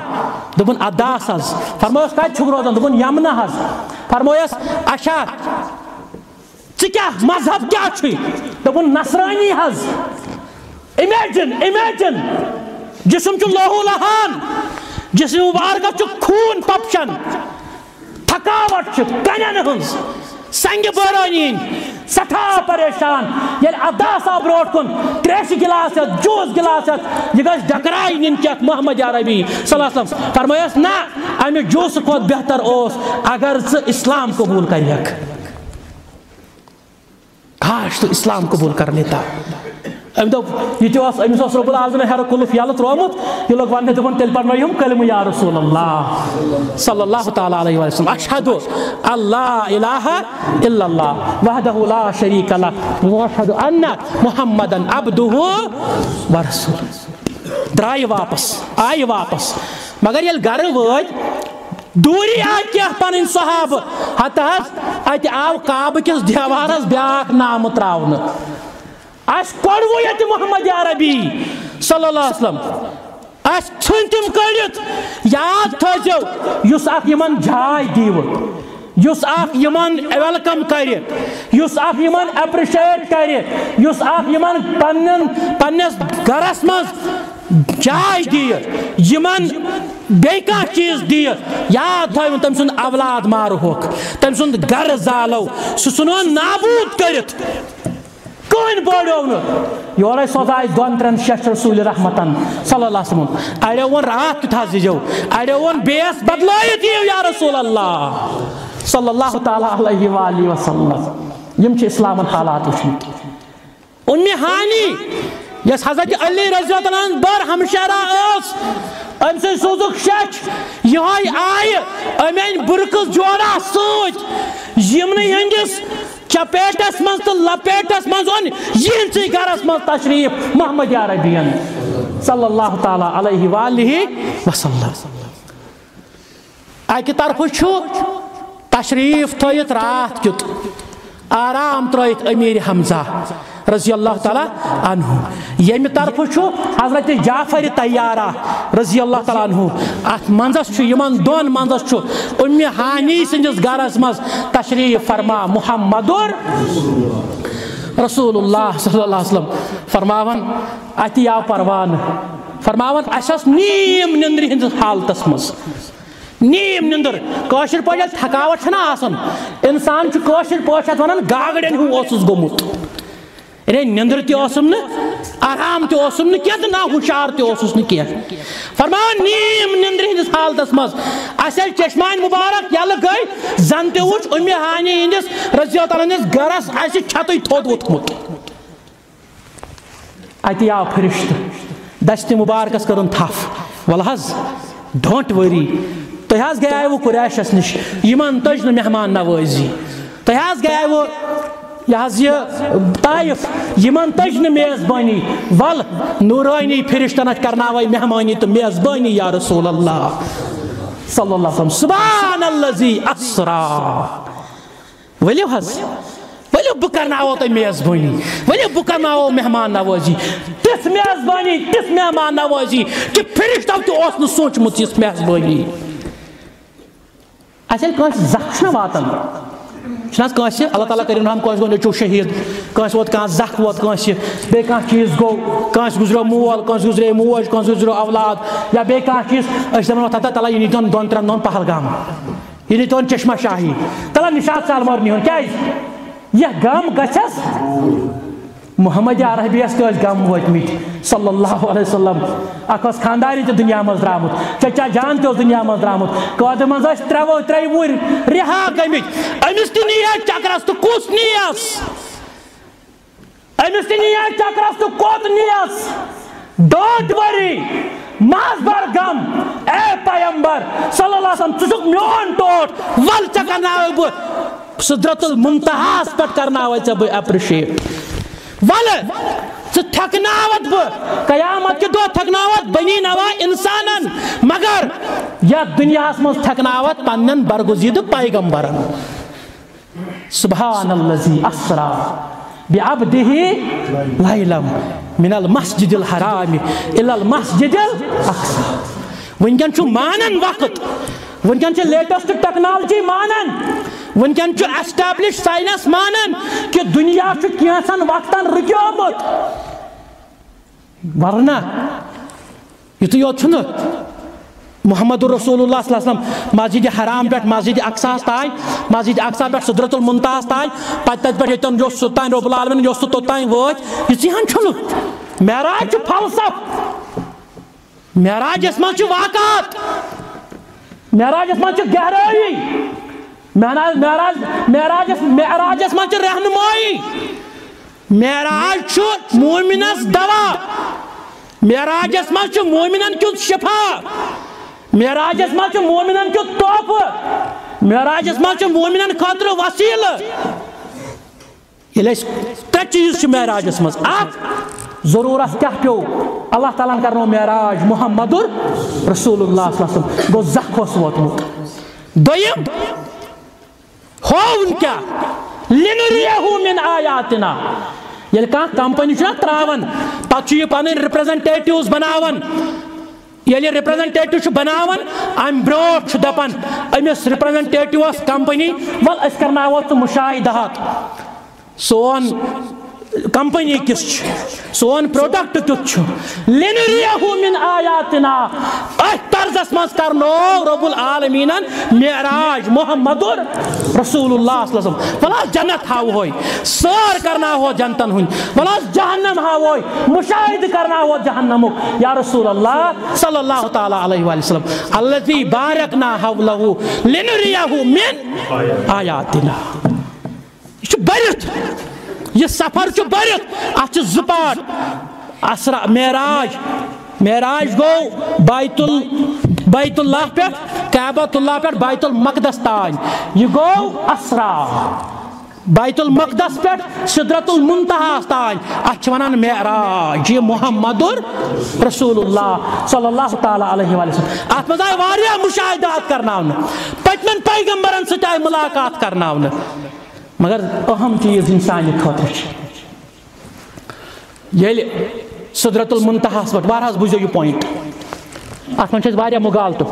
دپن عداس حظ فرمویس کتہِ چھُکھ روزان دپن یمنہ حظ فرمویس اچھا کیا مذہب کیا چھ دپن نصرانی حظ امیجن جسم چھ لہو لہان جسم مبارکہ چھ خون تپشن تھکاوٹ چھ کنین ہنز سنگ بارانی سٹھا پریشان یل ادا صاحب بروٹ کن تریش گلاس جوس گلاس یہ گھس ڈکرائی نن چیک محمد عربی صلی اللہ علیہ وسلم فرمایس نا امہ جوس کھت بہتر اس اگر ژٕ اسلام قبول کریک کاش تو اسلام قبول کر لیتا ام دپ یہ امس رب العالمین ہر کلف یل ترومت یہ لوگ ون دپن تیل پرنویم کلمہ یا رسول اللہ صلی اللہ تعالی علیہ وسلم اشہد اللہ الہ الا اللہ وحدہ لا شریک لہ واشہد ان محمدا عبدہ ورسولہ درائے واپس آئی واپس مگر یل گھر وٲتۍ دوری آئی کیا پنن صحابہ حتی ات آو کعبہ کس دیوارس بیاکھ نام تراؤن اس پڑھو یت محمد عربی صلی اللہ علیہ وسلم اس ژھن تم کڑت یاد تھٲیزیو یُس اکھ یمن جاے دیو یُس اکھ یمن ویلکم کرِ یُس اکھ یمن اپریشیٹ کرِ یُس اکھ یمن پننس گرس مز جاے دی یمن بیٚیہِ کانٛہہ چیٖز دی یاد تھٲیوُن تٔمۍ سُنٛد اولاد مارہوکھ تٔمۍ سُنٛد گرٕ زالو سُہ ژھٕنون نابوٗد کٔرِتھ کٕہٕنۍ بوڑیو نہٕ یورے سوزاے دۄن ترٛٮ۪ن شیٚچھ رسوٗلِ رحمتن صلی اللہ علیہ وسلم اڑیو ووٚن راتھ کیُتھ حظ ییٖزیو اڑیو ووٚن بیٚیس بدلٲیِتھ یِیِو یا رسول اللہ صلی اللہ تعالیٰ علیہ وآلہ وسلم یم چھِ اسلامن حالات وٕچھمٕتۍ اُمہِ ہانی یس حضرت علی رضی اللہ عنہ بر ہمشیرہ ٲس ام سے سوزُکھ شیچھ یہوے آیہِ أمۍ أنۍ بُرکس جورا سۭتۍ یِمنٕے ہٕنٛدِس چپیٹس مز تو لپیٹس مز اون یہنسے گرس مز تشریف محمد عربین صلی اللہ تعالی علیہ وآلہ وسلم اکہ طرف چھو تشریف تھٲیِتھ رات کیُت آرام ترٲیِتھ امیر حمزہ رضی اللہ تعالیٰ عنہ یمہ طرف چھو حضرت جعفر طیارہ رضی اللہ تعالیٰ عنہ ات منزس چھو یمن دون منزس چھو ام ہانی سندس گرس مز تشریف فرما محمد رسول اللہ صلی اللہ علیہ وسلم فرماون اتی آو پروان فرماون اسس نیم نندر ہندس حالتس مز نیم نندر کاشر پٲٹھۍ تھکاوٹ چھنا آسان انسان چھُ کاشر پٲٹھۍ ونان گاگڑین ہیوٗ اوسُس گوٚمُت یعنی نندر تہِ اوسُم نہٕ آرام تہِ اوسُم نہٕ کینٛہہ تہٕ نہ ہُشار تہِ اوسُس نہٕ کینٛہہ فرماوان نیم نندرِ ہٕنٛدِس حالتس منٛز اسہِ ییٚلہِ چشمانہِ مُبارک یلہٕ گٔے زن تہِ وُچھ اُمہِ ہانی ہٕنٛدِس رضی اللہ تعالیٰ ہٕنٛدِس گرس اسہِ چھتٕے تھوٚد ووٚتھمُت اتہِ آو فرشتہٕ دستہِ مُبارکس کٔرٕن تھپھ ول حظ ڈونٹ ؤری تُہۍ حظ گٔیاوٕ قُریشس نِش یِمن تٔج نہٕ مہمان نوٲزی تُہۍ حظ گٔیاوٕ یہ حظ یہ طائف یمن تٔج نہٕ میزبانی ول نورانی فرشتن ات کرناوے مہمانی تو میزبانی یا رسول اللہ صلی اللہ علیہ وسلم سبحان الذی اسرا ؤلِو حظ ؤلِو بہٕ کرناوو تۄہہِ میزبانی ؤلِو بہٕ کرناوو مہمان نوٲزی تِژھ میزبانی تِژھ مہمان نوٲزی کہ فرشتو تہِ اوس نہٕ سوٗنٛچمُت یِژھ میزبانی اسہِ ییٚلہِ کٲنٛسہِ زکھ چھُنہ واتان چھُنہ حظ کٲنٛسہِ اللہ تعالیٰ کٔرِنۍ رحم کٲنٛسہِ گوٚو نیٚچوٗ شہیٖد کٲنٛسہِ ووت کانٛہہ زکھ ووت کٲنٛسہِ بیٚیہِ کانٛہہ چیٖز گوٚو کٲنٛسہِ گُزریو مول کٲنٛسہِ گُزرے موج کٲنٛسہِ گُزریو اولاد یا بیٚیہِ کانٛہہ چیٖز أسۍ چھِ دپان تتا تلا یہِ نیٖتون دۄن ترٛٮ۪ن دۄہن پہلگام یہِ نیٖتون چشمہ شاہی تلا نشاط سالمور نیُن کیٛازِ یہِ غم گژھٮ۪س محمد عربیس تہِ ٲسۍ غم وٲتمٕتۍ صلی اللہ علیہ وسلم اکھ اوس خانداری تہِ دُنیا منٛز درٛامُت چچا جان تہِ اوس دُنیا منٛز درٛامُت قٲدٕ منٛز ٲسۍ ترٛےٚ وُہٕرۍ رِہا گٔمٕتۍ أمِس تہِ نِیے چکرس تہٕ کُس نِیَس أمِس تہِ نِیے چکرس تہٕ کوٚت نِیَس ڈونٹ ؤری ماس بر غم اے پیمبر صلی اللہ علیہ وسلم ژٕ چھُکھ میون ٹوٹھ ول ژےٚ کرناوے بہٕ سدرت المنتہاس پٮ۪ٹھ کرناوے ژےٚ بہٕ ایپرِشیٹ ولہٕ ژٕ تھکناوت بہٕ قیامت کہِ دۄہ تھکناوت بنی نوا انسانن مگر یتھ دُنیاہس منٛز تھکناوت پننٮ۪ن برگزیدٕ پیغمبرن سبحان الذی اسرا بعبدہ لیلا من المسجد الحرام الی المسجد الاقصی ونکٮ۪ن چھُ مانن وقت ونکٮ۪ن چھِ لیٹسٹ ٹیکنالوجی مانن ونکن چھ ایسٹیبلش سائنس مانن کہ دنیا چھ کینسن وقتن رکیومت ورنہ یتھ یوت چھن محمد رسول اللہ صلی اللہ علیہ وسلم مسجد حرام پہ مسجد اقصا تائ مسجد اقصا پہ سدرۃ المنتہا تائ پتہ پہ یتن جو سوتان رب العالمین جو توتان وات یہ ہن چھن معراج فلسف معراج اس من واقعات معراج اس من گہرائی معراج اس من رہنمائی معراج مومنس دوا معراج اس من مومنن کیوں شفا معراج اس من مومنن کیوں توف معراج اس من مومنن خاطر وسیل یہ ترے چیز معراج اس من ضرورت کیا پیو اللہ تعالیٰ کرنو معراج محمد رسول اللہ صلی اللہ علیہ وسلم گو زخوس ووتمت دویم ہون کیا لنریہو من آیاتنا یل کان کمپنی چھنا تراون پتہ یہ پن ریپریزنٹیٹیوز بناون یل ریپریزنٹیٹیو چھ بناون ام بروٹ دپان امس ریپریزنٹیٹیوس کمپنی ول اس کرناو تو مشاہدات سون کمپنی کس سون پروڈکٹ کت لنریہو من آیاتنا ات طرزس مز کرنو رب العالمین معراج محمد رسول اللہ صلی اللہ علیہ وسلم بلا جنت ہاو ہوئی سار کرنا ہو جنتن ہن بلا جہنم ہاو ہوئی مشاہد کرنا ہو جہنمک یا رسول اللہ صلی اللہ تعالی علیہ وآلہ وسلم الذی بارکنا حولہو لنریہو من آیاتنا یہ برت یہ سفر چھ برت ات زپاٹ اسرا معراج گو بیت اللہ پہ کعبۃ اللہ پہ بیت المقدس تان یہ گو اسرا بیت المقدس پہ سدرۃ المنتہا تان ات ونان معراج یہ محمد رسول اللہ صلی اللہ تعالی علیہ وآلہ وسلم ات مز آئی واریاہ مشاہدات کرناون پتمن پیغمبرن سۭتۍ آئی ملاقات کرناون مگر اہم چیز انسانی خاطر یل سدرۃ المنتہا پہ وارہس بوزو یہ پوائنٹ ات من واریاہ مغالطہ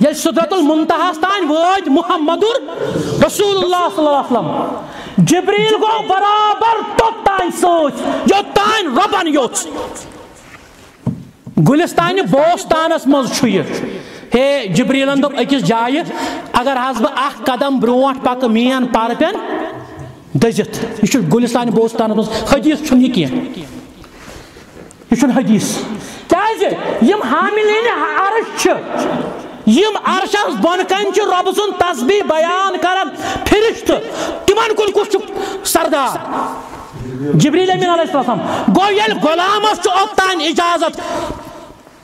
یل سدرۃ المنتہا تان وٲتۍ محمد رسول اللہ صلی اللہ علیہ وسلم جبریل گو برابر توتان سوچ یوتان ربن یوژ گلستان بوستانس مز چھُ یہ ہے جبریلن دوپ اکس جائے اگر حس بہ اخ قدم برونٹ پک مین پر پین دزت یہ گلستان بوستان مز حدیث چھن یہ کیٚنٛہہ یہ چھن حدیث کیازِ یم حاملین عرش یم عرشس بون کن رب سن تسبیح بیان کران فرشت تمن کن کس سردار جبریل امین علیہ السلام گو یل غلامس اوتان اجازت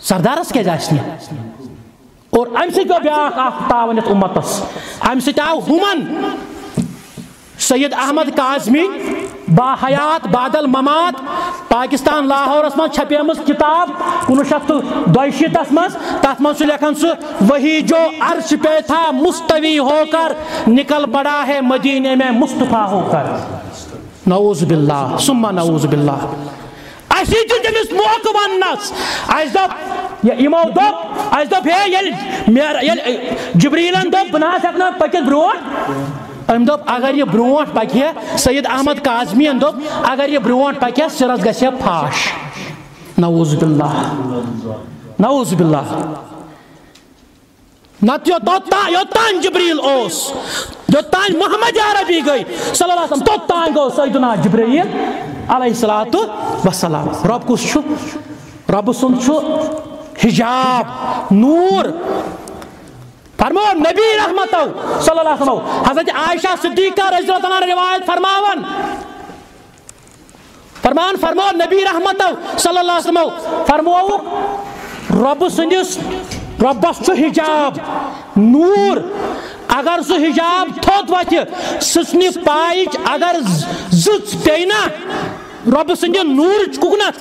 سردارس کیازِ آسہِ نہٕ اور ام سی گو بیاکھ اخ تعاون یتھ امتس ام سی آو ہمن سید احمد کاظمی با حیات بعد الممات پاکستان لاہورس من چھپیمٕژ کتاب 1962 مز تتھ من لکھان سہ وہی جو عرش پہ تھا مستوی ہو کر نکل پڑا ہے مدینے میں مصطفیٰ ہو کر نعوذ باللہ ثم نعوذ باللہ اسی تمس موقع ونس اس دپ یمو دپ اس دپ ہے یل جبریلن دپ بہ نہ ہیکنا پکت برونٹ ام دپ اگر یہ برونٹ پکہ سید احمد کاظمین دپ اگر یہ برونٹ پکہ سرس گژھِ پھاش نعوذ باللہ نعوذ باللہ نت یوتان جبریل اوس یوتان محمد عربی گئی صلی اللہ علیہ وسلم توتان گو سیدنا جبریل علیہ الصلوۃ والسلام رب کس چھُ رب سن چھُ حجاب نور فرمو نبی رحمتو صلی اللہ علیہ وسلم حضرت عائشہ صدیقہ رضی اللہ عنہ روایت فرمو نبی رحمتو صلی اللہ علیہ وسلم فرمو رب سندس ربس چھُ حجاب نور اگر سہ حجاب تھوت وتہ سچنہ پائچ اگر زچ پینا رب سند نور ککنت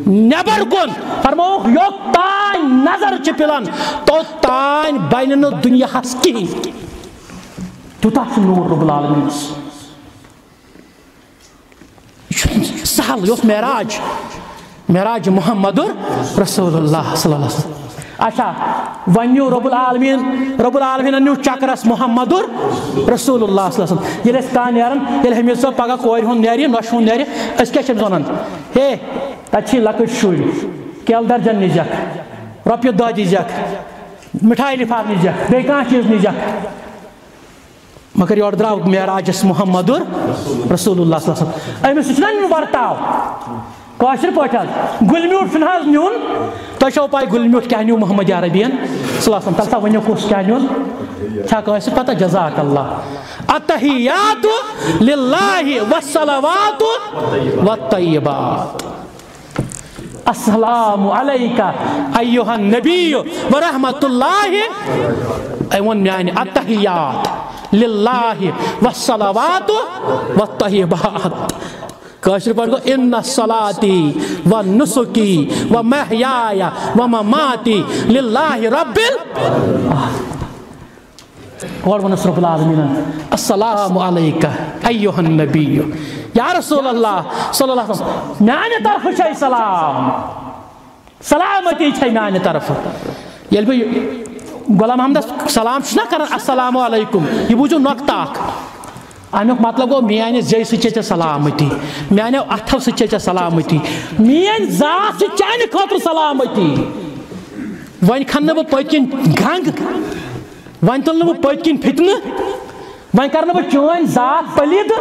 نبر کن فرمو یوتان نظر چھ پلان توتان بین دنیا ہس کہین تیوتہ نور رب العالمین سہل یہ معراج محمد رسول اللہ صلی اللہ علیہ وسلم اچھا ونیو رب العالمین انیو چکرس محمد رسول اللہ صلی اللہ علیہ وسلم یل اس کان نیرن یل حمید صاحب پگہ کور ہن نیری نوش ہن نیری اس کیا چھم ونان ہے تچھی لکٹ شوی کیل درجن نجک رۄپیہِ دہ دیجک مٹھائی لفاف نجک بیٚیہِ کانٛہہ چیٖز نجک مگر یور درٛاو معراجس محمد رسول اللہ صلی اللہ علیہ وسلم أمِس چھُنہ نیُن ورتاو کٲشِر پٲٹھۍ حظ گُلۍ میوٗٹھ چھُنہٕ حظ نیُن تۄہہِ چھو پاے گُلۍ میوٗٹھ کیٛاہ نیوٗ محمد عربین صلی اللہ علیہ وسلم تَلسا ؤنِو کُس کیٛاہ نیُن چھا کٲنٛسہِ پتہ جزاک اللہ التحیات للہ والصلوات والطیبات السلام علیکہ ایہا النبی ورحمۃ اللہ ایون میانہِ التحیات للہ والصلوات والطیبات کٲشِر پٲٹھۍ گوٚو اِنَّ صلاتی ونُسُکی ومحیایا ومماتی للہ رب اور ونس رب العالمین السلام علیکہ ایہا النبی یا رسول اللہ صلی اللہ علیہ وسلم میانہِ طرفہٕ چھے سلام سلامتی چھے میانہِ طرفہٕ ییٚلہِ بہٕ غلام محمدس سلام چھُس نا کران السلام علیکم یہ بوٗزِو نۄقطہٕ اکھ امیُک مطلب گوٚو میانہِ زیٚیہِ سۭتۍ چھے ژےٚ سلامتی میانیو اتھو سۭتۍ چھے ژےٚ سلامتی میٲنۍ ذات چھِ چانہِ خٲطرٕ سلامتی وۄنۍ کھنہٕ نہٕ بہٕ پٔتۍ کِنۍ گنٛگ وۄنۍ تُلہٕ نہٕ بہٕ پٔتۍ کِنۍ فِتنہٕ وۄنۍ کرٕ نہٕ بہٕ چٲنۍ ذات پلیٖد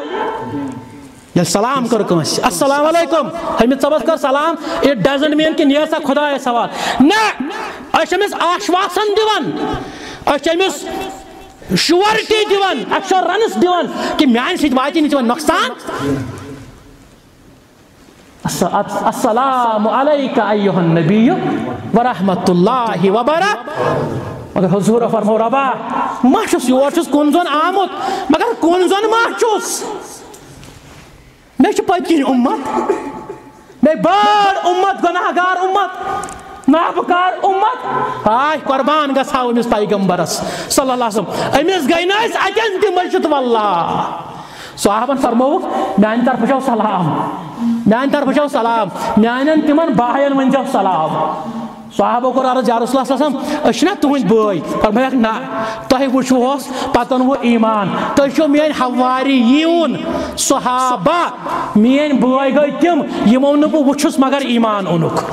ییٚلہِ سلام کٔر کٲنٛسہِ السلام علیکم حمید صٲبس کٔر سلام اٹ ڈزنٹ مین کہ نیرِ سا خۄدایس حوالہٕ نہ أسۍ چھِ أمِس آشواسن دِوان أسۍ چھِ أمِس شورٹی دِوان ایکشورنس دِوان کہ میانہِ سۭتۍ واتی نہٕ ژےٚ وۄنۍ نۄقصان السلام علیکہ ایہا النبی ورحمۃ اللہ وبرکاتہ مگر حضور فرمو ربا ما چھُس یور چھُس کُن زوٚن آمُت مگر کُن زوٚن ما چھُس مےٚ چھُ پٔتۍ کِنۍ اُمت مےٚ بٔڑ اُمت گۄناہ گار اُمت نابکار اُمت ہاے قۄربان گژھٕ ہاو أمِس پیغمبرس صلی اللہ علیہ وسلم أمِس گٔے نہٕ أسۍ اَتٮ۪ن تہِ مٔشِد واللہ صحابن فرمووُکھ میانہِ طرفہٕ چھو سلام میانہِ طرفہٕ چھو سلام میانٮ۪ن تِمن بایَن ؤنۍزیو سلام صحابو کوٚر عرض یا رسول اللہ صلی اللہ علیہ وسلم أسۍ چھِنا تُہنٛدۍ بٲے فرمٲیکھ نہ تۄہہِ وٕچھوہوس پتہٕ اوٚنوُ ایمان تُہۍ چھِو میٲنۍ حواریٖیوٗن صحابہ میٲنۍ بٲے گٔے تِم یِمو نہٕ بہٕ وٕچھُس مگر ایمان اوٚنُکھ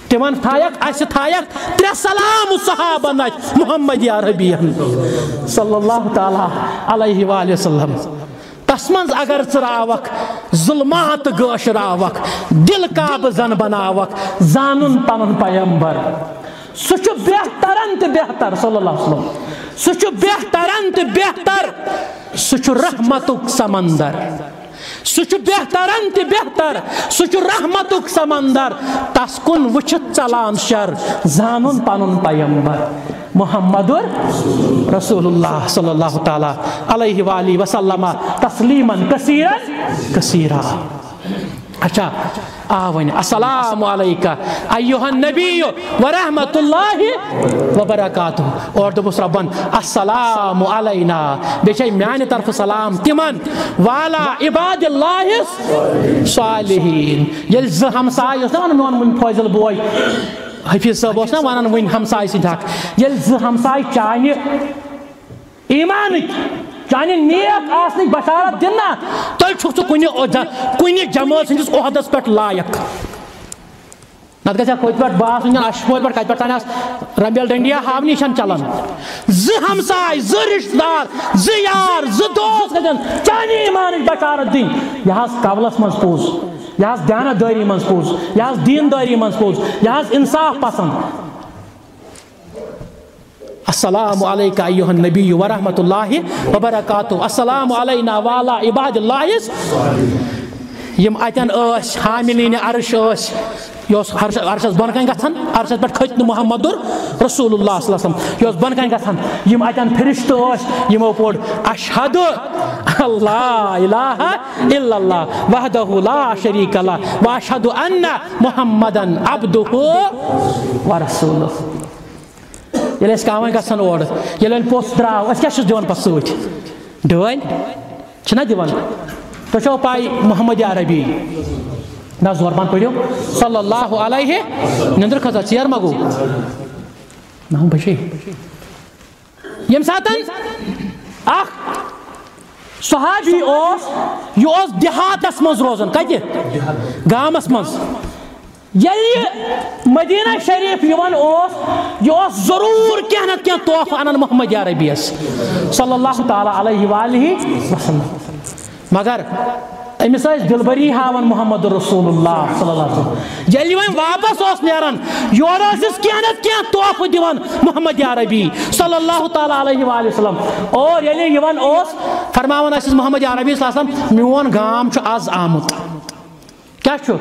تِمن تھایکھ اَسہِ تھایکھ ترٛےٚ سلام صحابن اَتہِ محمد عربین صلی اللہ تعالیٰ علیہ وآلہ وسلم تس منٛز اگر ژٕ راوکھ ظُلمات گٲشراوکھ دل کعبہٕ زن بناوکھ زانُن پنُن پیغمبر سُہ چھُ بہترن تہٕ بہتر صلی اللہ علیہ وسلم سُہ چھُ بہترن تہٕ بہتر سُہ چھُ رحمتُک سمندر سُہ چھُ بہترن تہٕ بہتر سُہ چھُ رحمتُک سمندر تس کُن وٕچھِتھ ژلان شر زانُن پنُن پیغمبر محمد رسول اللہ صلی اللہ تعالیٰ علیہ وآلہ وسلم تسلیماً کثیرا اچھا ون السلام علیکہ ایہا النبی ورحمۃ اللہ وبرکاتہ اور دوٚپُس رۄبن السلام علینا بیٚیہِ چھے میانہِ طرفہٕ سلام تِمن والا عباد اللہ صالحین ییٚلہِ زٕ ہمساے اوس نا ونان میون وٕنۍ فٲضل بوے حفیظ صٲب اوس نا ونان وٕنۍ ہمساے سٕنٛدۍ حق ییٚلہِ زٕ ہمساے چانہِ ایمانٕکۍ چانہِ نیک آسنٕکۍ بشارت دِن نا تۄہہِ چھُکھ ژٕ کُنہِ جمٲژ ہٕنٛدِس عہدس پٮ۪ٹھ لایق نتہٕ گژھِ ہا کوٚتہِ پٮ۪ٹھ بہٕ آسُن اَشہِ پورِ پٮ۪ٹھ کتہِ پٮ۪ٹھ تانۍ آسہٕ رمبیل ڈنڈیا ہاونہِ یہِ چھنہٕ چلان زٕ ہمساے زٕ رشتہٕ دار زٕ یار زٕ دوس گژھن چانہِ ایمانٕچ بشارت دِنۍ یہِ حظ قولس منٛز پوٚز یہِ حظ دیانتدٲری منٛز پوٚز یہِ حظ دیندٲری منٛز پوٚز یہِ حظ انصاف پسنٛد السلام علیکہ ایہا النبی ورحمۃ اللہ وبرکاتہ السلام علینا وعلی عباد اللہ یم اتن ٲسۍ حاملین عرش ٲسۍ یہِ اوس عرشس بۄن کَنۍ گژھان عرشس پٮ۪ٹھ کھٔتۍ نہٕ محمد رسول اللہ صلی اللہ علیہ وسلم یہِ اوس بۄن کَنۍ گژھان یم اتن فرشتہٕ ٲسۍ یمو پوٚر اشہد اللہ الہ الا اللہ وحدہ لا شریک لہ واشہد ان محمدن عبدہ ورسولہ ییٚلہِ أسۍ کامن گژھان اورٕ ییٚلہِ وۄنۍ پوٚژھ درٛاو أسۍ کیٛاہ چھِس دِوان پتہٕ سۭتۍ ڈٲنۍ چھِنا دِوان تۄہہِ چھو پاے محمد عربی نہ زور پہن پٔرِو صلی اللہ علیہ نندر کھژا ژیر ما گوٚو 9 بجے یم ساتن اخ صحابی یہ دیہاتس مز روزان کتہ گامس مز یلی مدینہ شریف یوان یہ ضرور کیا نہ کیا تحفہ انان محمد عربیس صلی اللہ تعالی علیہ وآلہ وسلم مگر امس دلبری ہاون محمد رسول اللہ صلی اللہ علیہ وسلم یلی وۄنۍ واپس نیران یور کیا نہ کیا تحفہ دیوان محمد عربی صلی اللہ تعالی علیہ وآلہ وسلم اور یلی یوان فرماون محمد عربی صلی اللہ علیہ وسلم میون گام چھ آز آمت کیا چھو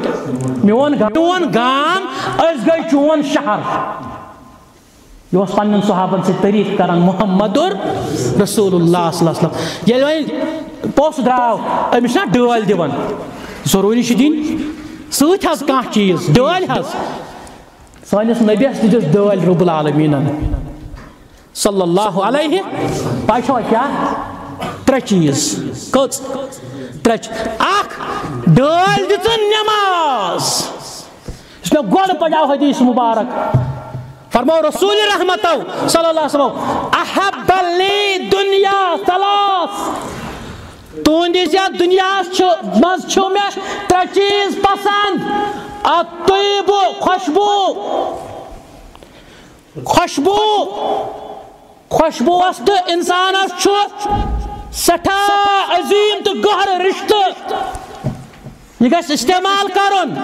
میون گام اس گئی چون شہر یہ پنن صحابن سے تعریف کران محمد رسول اللہ صلی اللہ علیہ وسلم ییٚلہِ وۄنۍ پوٚژھ درٛاو أمِس چھنا ڈٲلۍ دِوان ضروٗری چھِ دِنۍ سۭتۍ حظ کانٛہہ چیٖز ڈٲلۍ حظ سٲنِس نبیَس دِژ ڈٲلۍ رب العالمیٖنن صلی اللہ علیہ پاے چھوا کیٛاہ 3 چیٖز کٔژ 3 اکھ ڈٲلۍ دِژٕن نٮ۪ماز یُس مےٚ گۄڈٕ پَڑیو حدیث مُبارک فرماو رسول رحمتو صلی اللہ علیہ وسلم احب لی دنیا ثلاث تہندس یتھ دنیا مز مے 3 چیز پسند الطیب خوشبو تو انسانس سٹھا عظیم تو گہر رشتہ یہ گھس استعمال کرن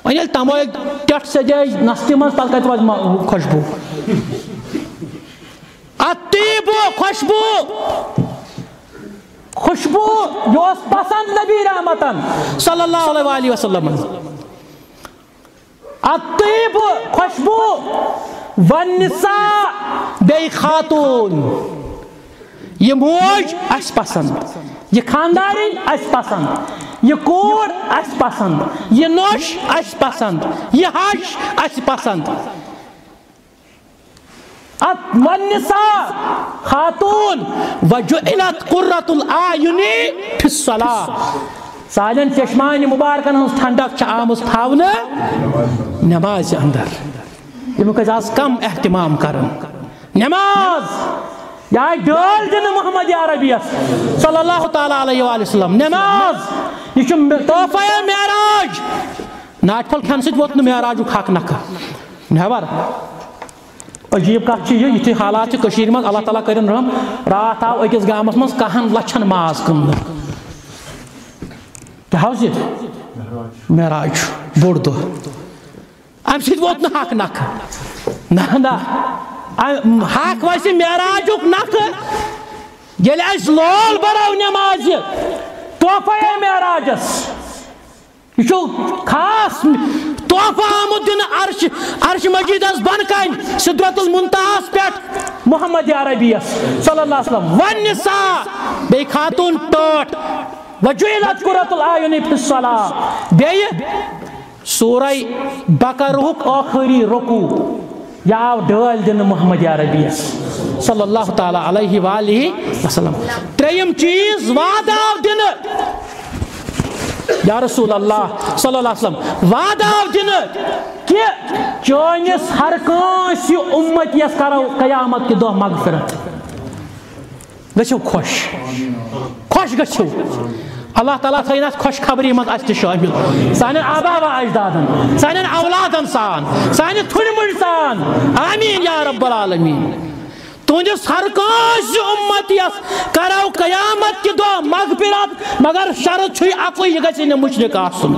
ویل تمویل ٹٹ سجے نستی من پتہ کت خوشبو الطیب خوشبو یہ پسند نبی رحمتن صلی اللہ علیہ وسلم الطیب خوشبو والنساء بی خاتون یہ موج اس پسند یہ خاندارین اس پسند یہ کور اس پسند یہ نوش اس پسند یہ حش اس پسند والنساء خاتون وجعلت قرۃ الاعین فی الصلاۃ سالن چشمان مبارکن ہن ٹھنڈک چھ آمز تھاونہ نماز اندر یہ آز کم اہتمام کرن نماز یا ڈال دن محمد عربی صلی اللہ تعالی علیہ وآلہ وسلم نماز یہ تحفہ معراج ناٹ پھل کھن سۭتۍ ووت نہٕ معراجُک حق نکھٕ نٮ۪بر عجیب کتھ چھِ یہ یِتھُے حالات چھِ کٔشیٖرِ منٛز اللہ تعالیٰ کٔرِنۍ رحم راتھ آو أکِس گامس منٛز 10 لچھن ماز کٕننہٕ کیٛاہ حظ یہِ معراج چھُ بوٚڑ دۄہ امہِ سۭتۍ ووت نہٕ حق نکھٕ نہ حق ویسے معراجُک نکھٕ ییٚلہِ اَسہِ لول بَرو نٮ۪مازِ تحفہ معراجس یہ خاص تحفہ آمد دن عرش مجیدس بن کن سدرت المنتہاس پہ محمد عربی صلی اللہ علیہ وسلم والنساء بی خاتون ٹاٹ وجعلت قرۃ الاعین فی الصلاۃ بی سورہ بقرہک آخری رکوع یا ڈال دن محمد عربی صلی اللہ تعالی علیہ وآلہ وسلم 3یم چیز وعدہ آو دن یا رسول اللہ صلی اللہ علیہ وسلم وعدہ آو دن کہ چانس ہر کانس امت یس کرو قیامت کی دہ مغفرت گھو خوش گھو اللہ تعالیٰ تھین خوش خبری مز شامل سان آبا و اجدادن سان اولادن سان سان تھر مڑ سان آمین یا رب العالمین تہندس ہر کانس امت یس کرو قیامت کی دہ مغفرت مگر شرط چھ اکوئی یہ گژھِ نہٕ مشرک آسن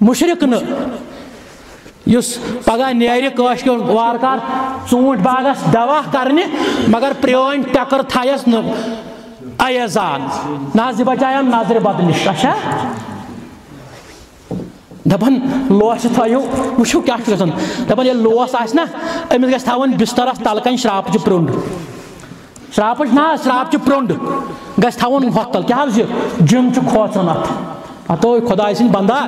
مشرک نہ یس پگہ نیرِ کٲشر وارکار ژوٗنٛٹھۍ باغس دوا کرنہِ مگر پرٛٲنۍ ٹکر تھایس نہٕ ایزان نہ حظ یہِ بچایم نظرِ بد نش اچھا دپان لوس تھٲیِو وٕچھِو کیٛاہ چھُ گژھان دپان ییٚلہِ لوس آسہِ نا أمِس گژھِ تھاوُن بسترس تلہٕ شراپچہِ پرٛونٛڈ شراپٕچ نہ حظ شراپچہِ پرٛونٛڈ گژھِ تھاوُن ہۄتھ تل کیٛاہ حظ یہِ جِن چھُ کھوژان اتھ ہتو خداے سٕنٛدۍ بندا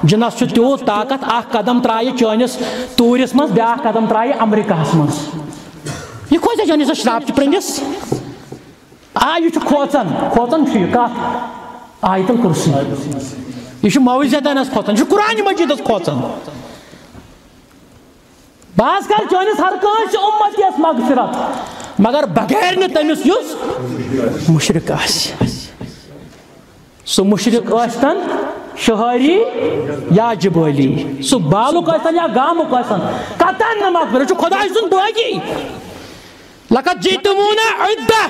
جِنس چھُ تیوٗت طاقت اکھ قدم ترایہِ چٲنِس توٗرِس منٛز بیاکھ قدم ترایہِ امریکہس منٛز یہِ کھوژِ جٲنِس شراپچہِ پرٛنٛڈِس یہِ چھُ کھوژان چھُ یہِ کتھ آیت الکرسی یہ موعظتن کھوتن یہ قرآن مجید کھوتن بعض کل چٲنِس ہر کٲنٛسہِ اُمتی مغفرت مگر بغیر نہٕ تٔمِس یُس مُشرِک آسہِ سُہ مُشرِک ٲسۍتن شہری یا جبٲلی سُہ بالُک ٲسۍتن یا گامُک ٲسۍتن قطعاً نہٕ مغفرت یہِ چھُ خۄداے سُنٛد بٲغی لقد جئتمونا عدة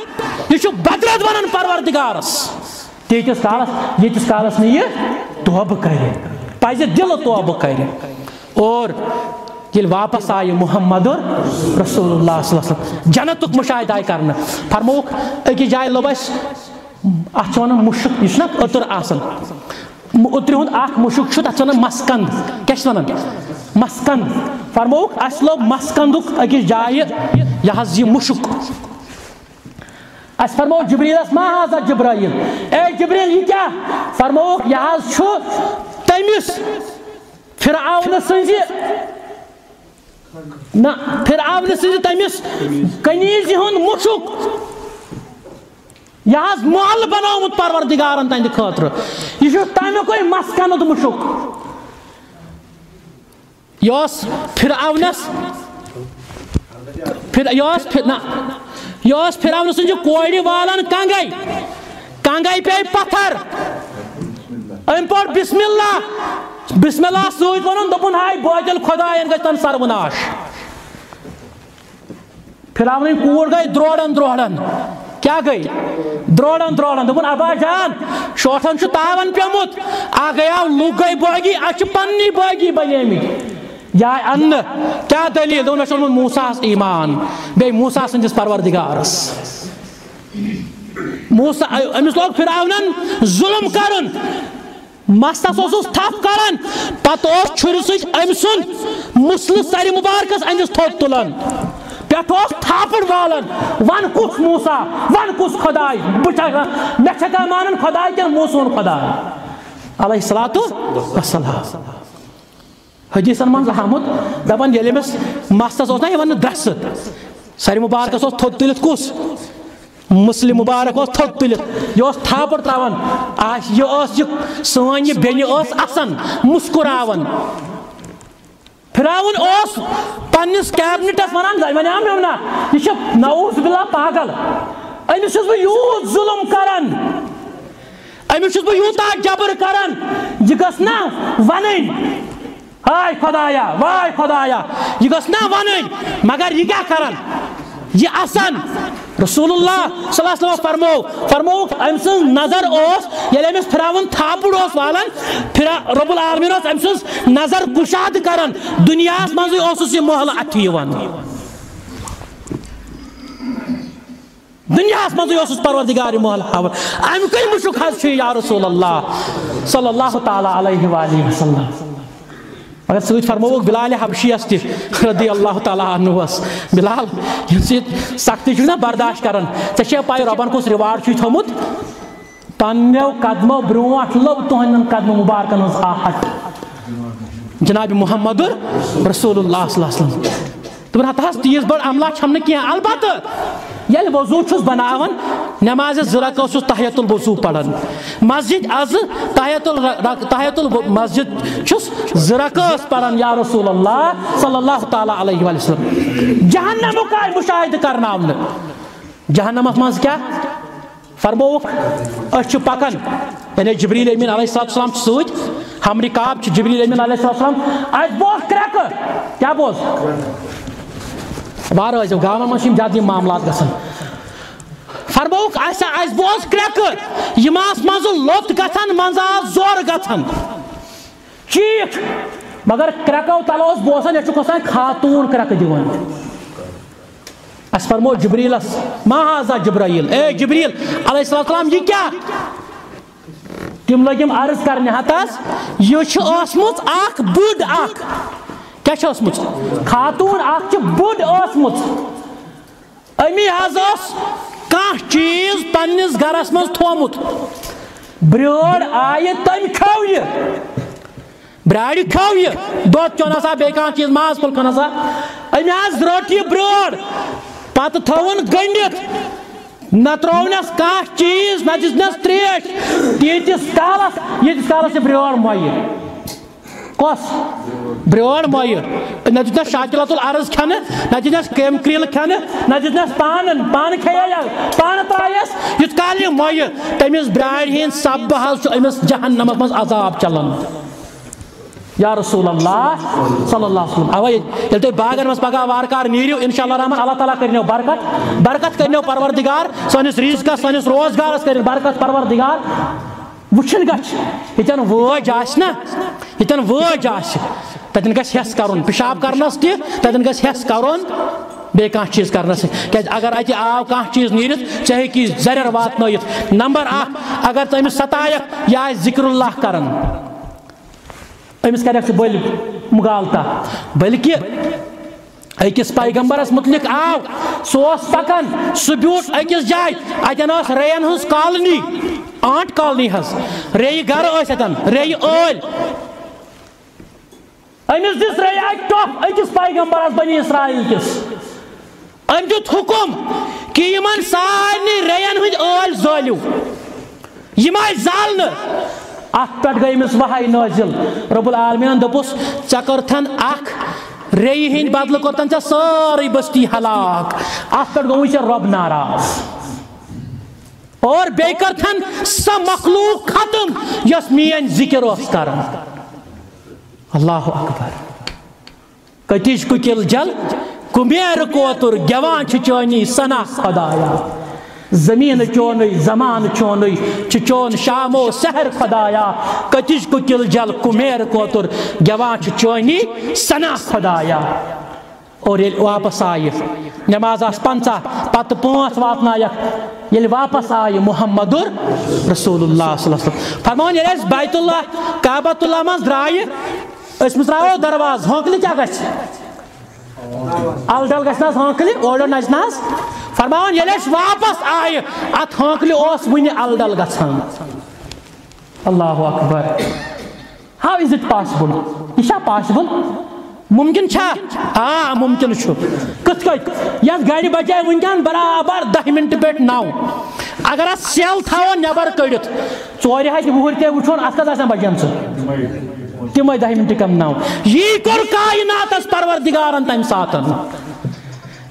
یہ چھُ بدرت ونان پروردگارس تیٖتِس کالس ییٖتِس کالس نہٕ یہِ توبہٕ کرِ پزِ دِلہٕ توبہٕ کرِ اور ییٚلہِ واپس آیہِ محمد رسول اللہ صلی اللہ علیہ وسلم جنتُک مُشاہدٕ آیہِ کرنہٕ فرمووُکھ أکِس جایہِ لوٚب اَسہِ اتھ چھِ ونان مُشُک یہِ چھُنہ اوتُر آسان اوترِ ہُنٛد اکھ مُشُک چھُ تتھ چھِ ونان مسکند کیٛاہ چھِ ونان مسکند فرمووُکھ اَسہِ لوٚب مسکندُک أکِس جایہِ یہِ حظ یہِ مُشُک اَسہِ فرمووُکھ جبریٖلس ما حظ جبرائیل اے جبریٖل یہِ کیٛاہ فرمووُکھ یہِ حظ چھُ تٔمِس فرعون سٕنٛزِ نہ فرعون سٕنٛزِ تٔمِس کنیٖزِ ہُنٛد مُشُک یہ حظ محل بنومُت پروردگارن تہنٛدِ خٲطرٕ یہِ چھُ تمیُکُے مسکند مُشُک یہِ اوس فرعونس یہ فرعون سٕنٛزِ کورِ والان کنگے پے پتھر أمۍ پوٚر بسم اللہ سۭتۍ ووٚنُن دوٚپُن ہاے بٲدِل خۄداین گژھِ تن سروناش فرعونٕنۍ کوٗر گٔے درٛوڑن کیا گئی درٛوڑن دوٚپُن ابا جان شوٹھن چھُ تاون پیوٚمُت اکھ گٔیاو لُکھ گٔے بٲغی اَسہِ چھِ پننی بٲغی بنیمٕتۍ جاے اننہٕ کیٛاہ دٔلیٖل دوٚپُن مےٚ چھُ اوٚنمُت موٗساہس ایٖمان بیٚیہِ موٗسا سٕنٛدِس پروردگارس موٗسا أمِس لوگ فرعونن ظُلم کرُن مستس اوسُس تھپھ کران پتہٕ اوس چھُرِ سۭتۍ أمۍ سُنٛد مُسلہٕ سرِ مُبارکس أمِس تھوٚد تُلان پٮ۪ٹھٕ اوس تھاپڑ والان ون کُس موٗسا ون کُس خۄداے مےٚ چھکا مانان خۄداے کِنہٕ موٗسہُن خۄداے علیہ الصلاتُ وسلام حدیثن منٛز آمُت دپان ییٚلہِ أمِس مستس اوس نہ یِوان نہٕ درسہٕ سرِ مُبارکس اوس تھوٚد تُلِتھ کُس مُسلہِ مُبارک اوس تھوٚد تُلِتھ یہِ اوس تھاپڑ تراوان یہِ ٲس یہِ سٲنۍ یہِ بیٚنہِ ٲس اَسان مُسکُراوان فرعون اوس پننس کیبنٹس ونان ونیاو مےٚ نا یہِ چھُ نعوذ باللہ پاگل أمِس چھُس بہٕ یوٗت ظُلم کران أمِس چھُس بہٕ یوٗتاہ جبر کران یہِ گٔژھ نا ونٕنۍ ہاے خۄدایا واے خۄدایا یہِ گٔژھ نا ونٕنۍ مگر یہِ کیٛاہ کران یہِ اَسان رسول اللہ صلی اللہ علیہ وسلم فرمووُکھ أمۍ سٕنٛز نظر اوس ییٚلہِ أمِس فرعون تھاپُڑ اوس والان رب العالمیٖن اوس أمۍ سٕنٛز نظر کُشاد کران دُنیاہس منٛزٕے اوسُس یہِ محلہٕ اَتھِ یِوان دُنیاہس منٛزٕے اوسُس پروردگار یہِ محلہٕ ہاوان اَمیُکُے مُشُک حظ چھُ یا رسول اللہ صلی اللہ تعالیٰ علیہ وآلہ وسلم مگر سۭتۍ فرمووُکھ بلال حبشیَس تہِ رضی اللہ تعالیٰ عنہُس بلال ییٚمہِ سۭتۍ سختی چھُ نا برداشت کران ژےٚ چھےٚ پاے رۄبن کُس رِواڈ چھُے تھوٚمُت پننیو قدمو برونٛٹھ لوٚب تُہنٛدٮ۪ن قدمو مُبارکن ہٕنٛز آہٹ جناب محمد رسول اللہ صلی اللہ علیہ وسلم دوٚپُن ہتا حظ تیٖژ بٔڑ عملہ چھم نہٕ کینٛہہ البتہٕ ییٚلہِ وضوٗ چھُس بناوان نٮ۪مازِ زٕ رکعت چھُس تحیت الوضوٗ پران مسجد اَزٕ تحیت المسجد چھُس زٕ رکعت پران یا رسول اللہ صلی اللہ تعالیٰ علیہ وآلہ وسلم جہنمُک آیہِ مُشاہدٕ کرناونہٕ جہنمس منٛز کیٛاہ فرمووُکھ أسۍ چھِ پکان یعنی جبریٖل امیٖن علیہ الصلوۃ والسلام چھِ سۭتۍ ہم رکاب چھِ جبریٖل امیٖن علیہ الصلوۃ والسلام اَسہِ بوز کرٛٮ۪کہٕ کیٛاہ بوز وارٕ ٲسۍزیو گامن منٛز چھِ یِم زیادٕ یِم معاملات گژھان فرمووُکھ اَسہِ بوز کرٛٮ۪کہٕ یِم آسہٕ منٛزٕ لوٚت گژھان منٛزٕ آس زورٕ گژھان چیٖکھ مگر کرٛٮ۪کو تلہٕ اوس بوزان یہِ چھُکھ آسان خاتوٗن کرٛٮ۪کہٕ دِوان اَسہِ فرموو جبریٖلس ما حاذا جبرائیل اے جبریٖل علیہ الصلوۃ والسلام یہِ کیٛاہ تِم لٔگۍ یِم عرض کرنہِ ہتس یہِ چھِ ٲسمٕژ اکھ بٔڑ اکھ کیٛاہ چھِ ٲسمٕژ خاتوٗن اکھ چھِ بٔڑ ٲسمٕژ أمی حظ اوس کانٛہہ چیٖز پننِس گرس منٛز تھوٚمُت برٛٲر آیہِ تٔمۍ کھیوٚو یہِ برٛارِ کھیوٚو یہِ دۄد چوٚن ہسا بیٚیہِ کانٛہہ چیٖز ماز پھوٚل کھیوٚن ہسا أمۍ حظ رٔٹ یہِ برٛٲر پتہٕ تھٲوٕن گٔنڈِتھ نہ تروونس کانٛہہ چیز نہ دِژنس تریش تیٖتِس کالس ییٖتِس کالس یہِ برٛور مۄیہِ کۄس برٛور مۄیہِ نہ دِژنس شاکِلات العرض کھٮ۪نہٕ نہ دِژنس کیٚم کرٛیٖل کھٮ۪نہٕ نہ دِژنس پانہٕ کھیٚیا پانہٕ ترٛایس یُتھ کال یہِ مۄیہِ تٔمِس برٛارِ ہِنٛدۍ سببہٕ حظ چھُ أمِس جہنمس منٛز عذاب چلان یا رسول اللہ صلی اللہ علیہ وسلم اوے ییٚلہِ تُہۍ باغن منٛز پگاہ وارٕ کارٕ نیٖرِو انشاء اللہ رحمان اللہ تعالیٰ کٔرنو برکت کٔرنو پروردگار سٲنِس رِزقس سٲنِس روزگارس کٔرِنۍ برکت پروردگار وٕچھُن گژھِ ییٚتٮ۪ن وٲج آسہِ نا ییٚتٮ۪ن وٲج آسہِ تتٮ۪ن گژھِ ہٮ۪س کرُن پِشاب کرنس تہِ تتٮ۪ن گژھِ ہٮ۪س کرُن بیٚیہِ کانٛہہ چیٖز کرنس کیٛازِ اگر اتہِ آو کانٛہہ چیٖز نیٖرِتھ ژےٚ ہیٚکی زرٮ۪ر واتنٲیِتھ نمبر اکھ اگر ژٕ أمِس ستایکھ یہِ آسہِ ذکر اللہ کران أمِس کریکھ ژٕ بٔلۍ مُغالطہ بلکہِ أکِس پیغمبرس متعلق آو سُہ اوس پکان سُہ بیوٗٹھ أکِس جایہِ اتٮ۪ن ٲس ریٚین ہٕنٛز کالنی آنٹ کالنی حظ ریٚیہِ گرٕ ٲسۍ اتٮ۪ن ریٚیہِ ٲلۍ أمِس دِژ ریٚیہِ اکہِ ٹۄپھ أکِس پیغمبرس بنی اسرائیل کِس أمۍ دیُت حُکُم کہِ یِمن سارنٕے ریٚین ہٕنٛدۍ ٲلۍ زٲلِو یِم آیہِ زالنہٕ اتھ پٮ۪ٹھ گٔے أمِس وحی نٲزِل رب العالمیٖنن دوٚپُس ژےٚ کٔرتھن اکھ ریٚیہِ ہٕنٛدۍ بدلہٕ کوٚرتن ژےٚ سٲرٕے بستی ہلاک اتھ پٮ۪ٹھ گوٚوُے ژےٚ رۄب ناراض اور بیٚیہِ کٔرتھن سۄ مخلوق ختم یۄس میٲنۍ ذکر اوس کران اللہ اکبر کتِچ کُکِل جل کُمیر کوتُر گٮ۪وان چھُ چٲنی سنا خۄدایا زمین چونٕے زمان چونٕے چھُ چون شامو سحر خۄدایا کتِچ کُکِل جل کُمیر کوتُر گٮ۪وان چھُ چٲنی سنا خۄدایا اور ییٚلہِ واپس آیہِ نٮ۪ماز آسہٕ 50 پتہٕ 5 واتنایکھ ییٚلہِ واپس آیہِ محمدُر رسول اللہ صلی اللہ علیہ وسلم فرمان ییٚلہِ أسۍ بیت اللہ کعبۃ اللہ منٛز درٛایہِ أسۍ مٕژراوو درواز ہٲنکلہِ کیٛاہ گژھِ الڈل گژھِ نہ حظ ہٲنکلہِ اورٕ یورٕ نژِ نہ حظ فرماوان ییٚلہِ أسۍ واپس آیہِ اتھ ہٲنکلہِ اوس وُنہِ الڈل گژھان اللہ اکبر ہاو از اٹ پاسبل یہِ چھا پاسبل ممکن چھا آ ممکن چھُ کِتھ کٔنۍ یتھ گرِ بجے وٕنکٮ۪ن برابر 10 منٹ پٮ۪ٹھ 9 اگر اتھ سیل تھاوو نٮ۪بر کٔڑِتھ 4 ہتہِ وُہٕرۍ تہِ وٕچھون اتھ کتھ آسن بجیمژٕ تِمے 10 منٹ کم 9 یی کوٚر کایناتس پروردگارن تمہِ ساتن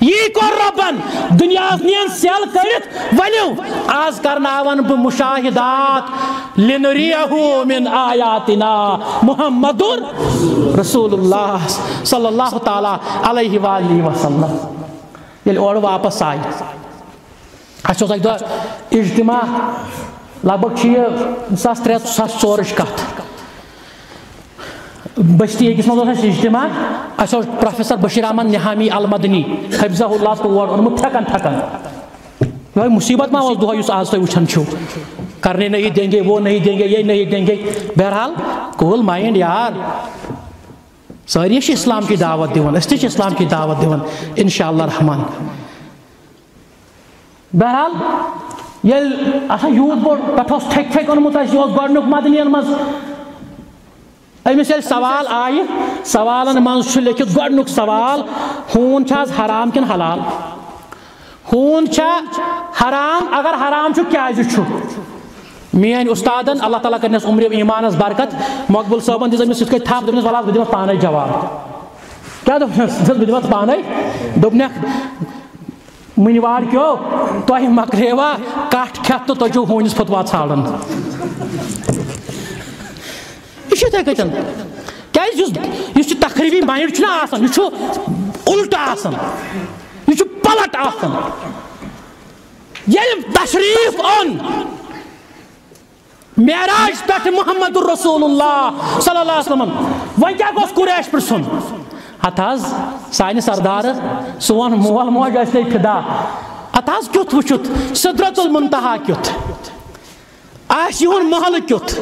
یی کوٚر رۄبن دُنیاہس نِین سیل کٔڑِتھ ؤلِو آز کرناون بہٕ مُشاہِدات لِنُرِیہُ مِن آیاتِنا محمدُر رسول اللہ صلی اللہ تعالیٰ علیہ وآلہ وسلم ییٚلہِ اورٕ واپس آیہِ اَسہِ اوس اَکہِ دۄہ اجتماع لگ بگ چھِ یہِ 2003 2004 کتھ بستی أکِس منٛز اوس اَسہِ اجتماع اَسہِ اوس پروفیسر بشیر احمد نِہامی المدنی حفظہ اللہ تور اوٚنمُت تھٮ۪کن یِہوے مُصیبت ما اوس دۄہے یُس آز تُہۍ وٕچھان چھِو کرنے نہیں دیں گے وہ نہیں دیں گے یہ نہیں دیں گے بہرحال کول مائنڈ یار سٲری چھِ اسلام کی دعوت دِوان أسۍ تہِ چھِ اسلام کی دعوت دِوان انشاء اللہ رحمان بہرحال ییٚلہِ آسان یوٗت بوٚڑ پٮ۪ٹھ اوس تھٮ۪کہِ اوٚنمُت اَسہِ یہِ اوس گۄڈٕنیُک مدنِین منٛز أمِس ییٚلہِ سوال آیہِ سوالن منٛز چھُ لیکھِتھ گۄڈٕنیُک سوال ہوٗن چھا آز حرام کِنہٕ حلال ہوٗن چھا حرام اگر حرام چھُ کیٛازِ چھُ میٲنۍ اُستادن اللہ تعالیٰ کٔرنس عمرِ ایٖمانس برکت مقبول صٲبن دِژ أمِس یِتھ کٔنۍ تھپھ دوٚپنس وَلہٕ بہٕ دِمس پانے جواب کیٛاہ دوٚپنس بہٕ دِمس پانے دوٚپنکھ مٕنۍواڑ کیو تۄہہِ مۄکلیوا کٹھ کھٮ۪تھ تہٕ تُہۍ چھِو ہوٗنِس فتوا ژھانڈان یہِ چھُ یِتھٕے کٔٹھۍ کیٛازِ یُس یہِ تقریٖبی مایِنڈ چھُنہ آسان یہِ چھُ اُلٹہٕ آسان یہِ چھُ پلٹ آسان ییٚلہِ تشریٖف اوٚن معراج پٮ۪ٹھ محمد رسول اللہ صلی اللہ علیہ وسلم وۄنۍ کیٛاہ گوٚژھ قُریش پرٛژھُن ہتھ حظ سانہِ سردارٕ سون مول موج ٲسۍ نے فِدا ہتھ حظ کیُتھ وٕچھُتھ سِدرت المُنتہا کیُتھ آسہِ یِہُنٛد محلہٕ کیُتھ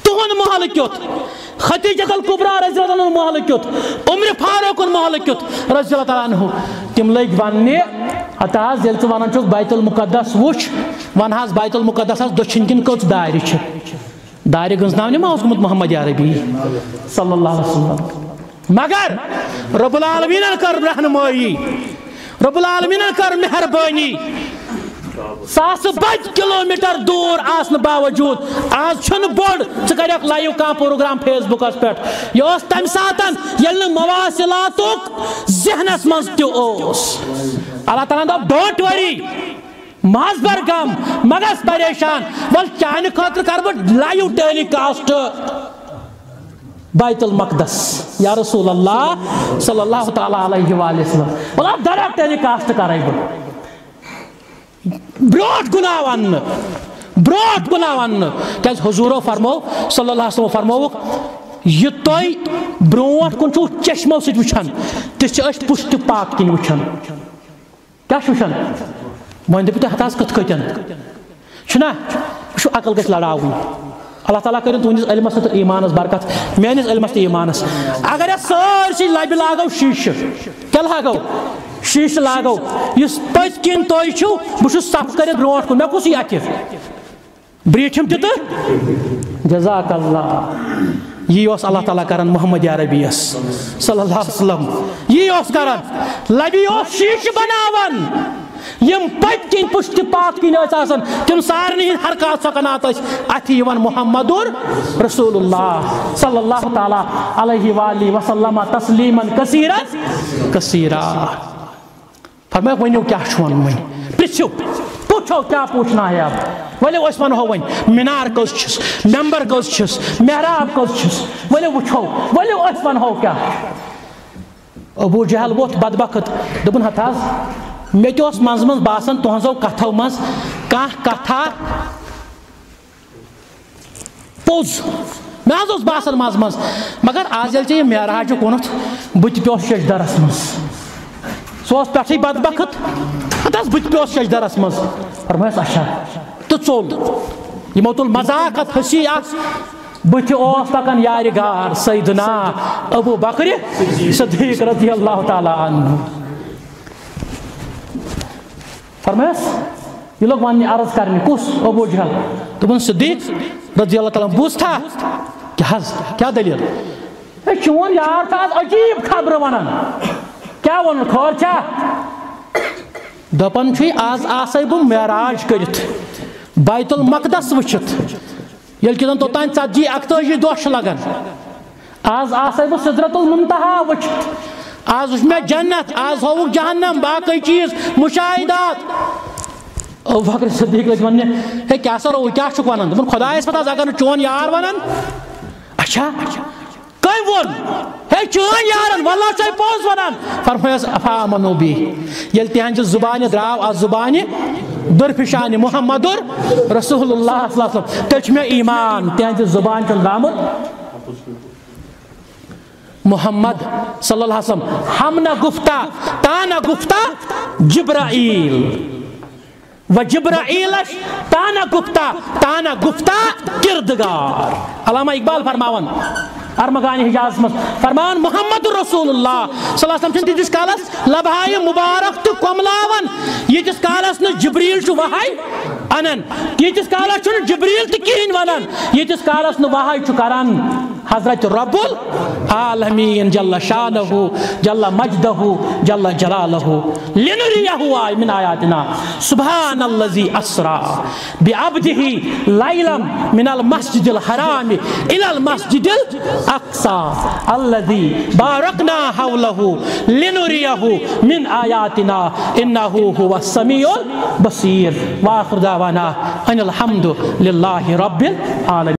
تُہُنٛد محلہٕ کیُتھ خدیجۃ الکبریٰ رضی اللہ عنہ محلہٕ کیُتھ عمرِ فاروقُن محلہٕ کیُتھ رضی اللہ تعالیٰ عنہ تِم لٔگۍ وننہِ ہتھ حظ ییٚلہِ ژٕ ونان چھُکھ بیت المقدس وٕچھ وَن حظ بیت المقدس حظ دٔچھِنۍ کِنۍ کٔژ دارِ چھِ دارِ گٔنٛزناونہِ ما اوس گوٚمُت محمد عربی صلی اللہ علیہ وسلم مگر رب العالمیٖنن کٔر رہنمٲیی رب العالمیٖنن کٔر مہربٲنی ساس بج کلومیٹر دور آسن باوجود آج چھن بوڑ ثک لائیو کان پروگرام فیس بکس پہ یہ تمہ ساتن یل مواصلات ذہنس مز تس اللہ تعالیٰ دپ ڈونٹ وری ماز بر غم مگس پریشان ول چانہ خاطر کر بہ لائیو ٹیلی کاسٹ بیت المقدس یا رسول اللہ صلی اللہ تعالیٰ علیہ وآلہ وسلم بلا ڈائریکٹ ٹیلی کاسٹ کرے بہ بروٹ گناہ ون بروٹ گناہ ون کہ حضورو فرمو صلی اللہ علیہ وسلم فرموک یہ توئی بروٹ کن چھو چشمو سچ وچھن تس چھ پشت پاک کن وچھن کیا وچھن ون دپو تہ ہتاس کت کتن چھنا شو عقل گژھِ لڑاوٕنۍ اللہ تعالیٰ کرن تہندس علمس تہٕ ایمانس برکت میانس علمس تہٕ ایمانس اگر سٲرسٕے لبہِ لاگو شیشہ کیا لاگو شیشہ لاگو اس پت کن تھی چھو بہ صف کر برو کن مے کس یہ اتھ بریٹھم تہ جزاک اللہ یہ اللہ تعالیٰ کران محمد عربیس صلی اللہ علیہ وسلم یہ کران لبی شیشہ بناون یم پت کن پشت پات کن آسان تم سارے حرکات سکنات اتھ محمد رسول اللہ صلی اللہ تعالیٰ علیہ وآلہ وسلم تسلیما کثیرا کثیرا فرمایا ونیو کیا ون پرچھو پوچھو کیا پوچھنا ہے اب ولو اس ونو ون مینار کس چھس ممبر کس چھس محراب کس چھس ولو وچھو ولو اس ونو کیا ابو جہل ووت بدبخت دپن ہتاز مے تہ مز مز باسان تہذو کتھو مز کانٛہہ کتھا پوز مے حظ باسان مز مز مگر آز ییٚلہِ ژےٚ یہِ معراج کُنتھ بہٕ تہِ پیوس شجدرس مز سو پٮ۪ٹھٕے بدبخت ہتس بہٕ تہِ پیوس شجدرس مز فرمایس اچھا تہٕ ژوٚل یِمو تُل مذاق اتھ ہسی اکھ بٕتھِ اوس پکان یارِ گار سیدنا ابو بکر صدیق رضی اللہ تعالیٰ عنہ فرمایس یہ لوگ ون عرض کرنے کس ابو جہل دپن صدیق رضی اللہ تعالیٰ بوز تھا کیا دلیل چون یار آج عجیب خبر ونان کیا ون خبر کیا دپان آز آسے بہ معراج کرت بیت المقدس وچھت یل کہ توتان 41 دہ لگان آز آسے بہ سدرت المنتہا وچھت آز وچھ میں جنت آز ہوک جہنم باقی چیز مشاہدات ابو بکر صدیق لگ وننے ہے کیا سر وہ کیا چھک ونان دپن خدایس پتہ اگر چون یار ونان اچھا کم ون ہے چون یارن واللہ چھ پوز ونان فرمایس افامنو بی یل تہنج زبان دراو از زبان درفشان محمد رسول اللہ صلی اللہ علیہ وسلم تل چھ میں ایمان تہنج زبان چھ درامت محمد صلی اللہ علیہ وسلم ہم نہ گفتہ تانا گفتہ جبرائیل و جبرائیلش تانا گفتہ کردگار علامہ اقبال فرماون ارمغان حجاز مز فرمان محمد رسول اللہ صلی اللہ علیہ وسلم تیتس کالس لبہائی مبارک تو کملاون یتس کالس نہ جبریل چھ وحی انن یتس کالس چھ جبریل تہ کہین ونان یتس کالس نہ وحی چھ کران حضرت رب العالمین جل شانہ جل مجدہ جل جلالہ لنریہ من آیاتنا سبحان الذی اسرا بعبدہ لیلا من المسجد الحرام الى المسجد الاقصى الذي باركنا حوله لنريه من آياتنا إنه هو السميع البصير وآخر دعوانا أن الحمد لله رب العالمين.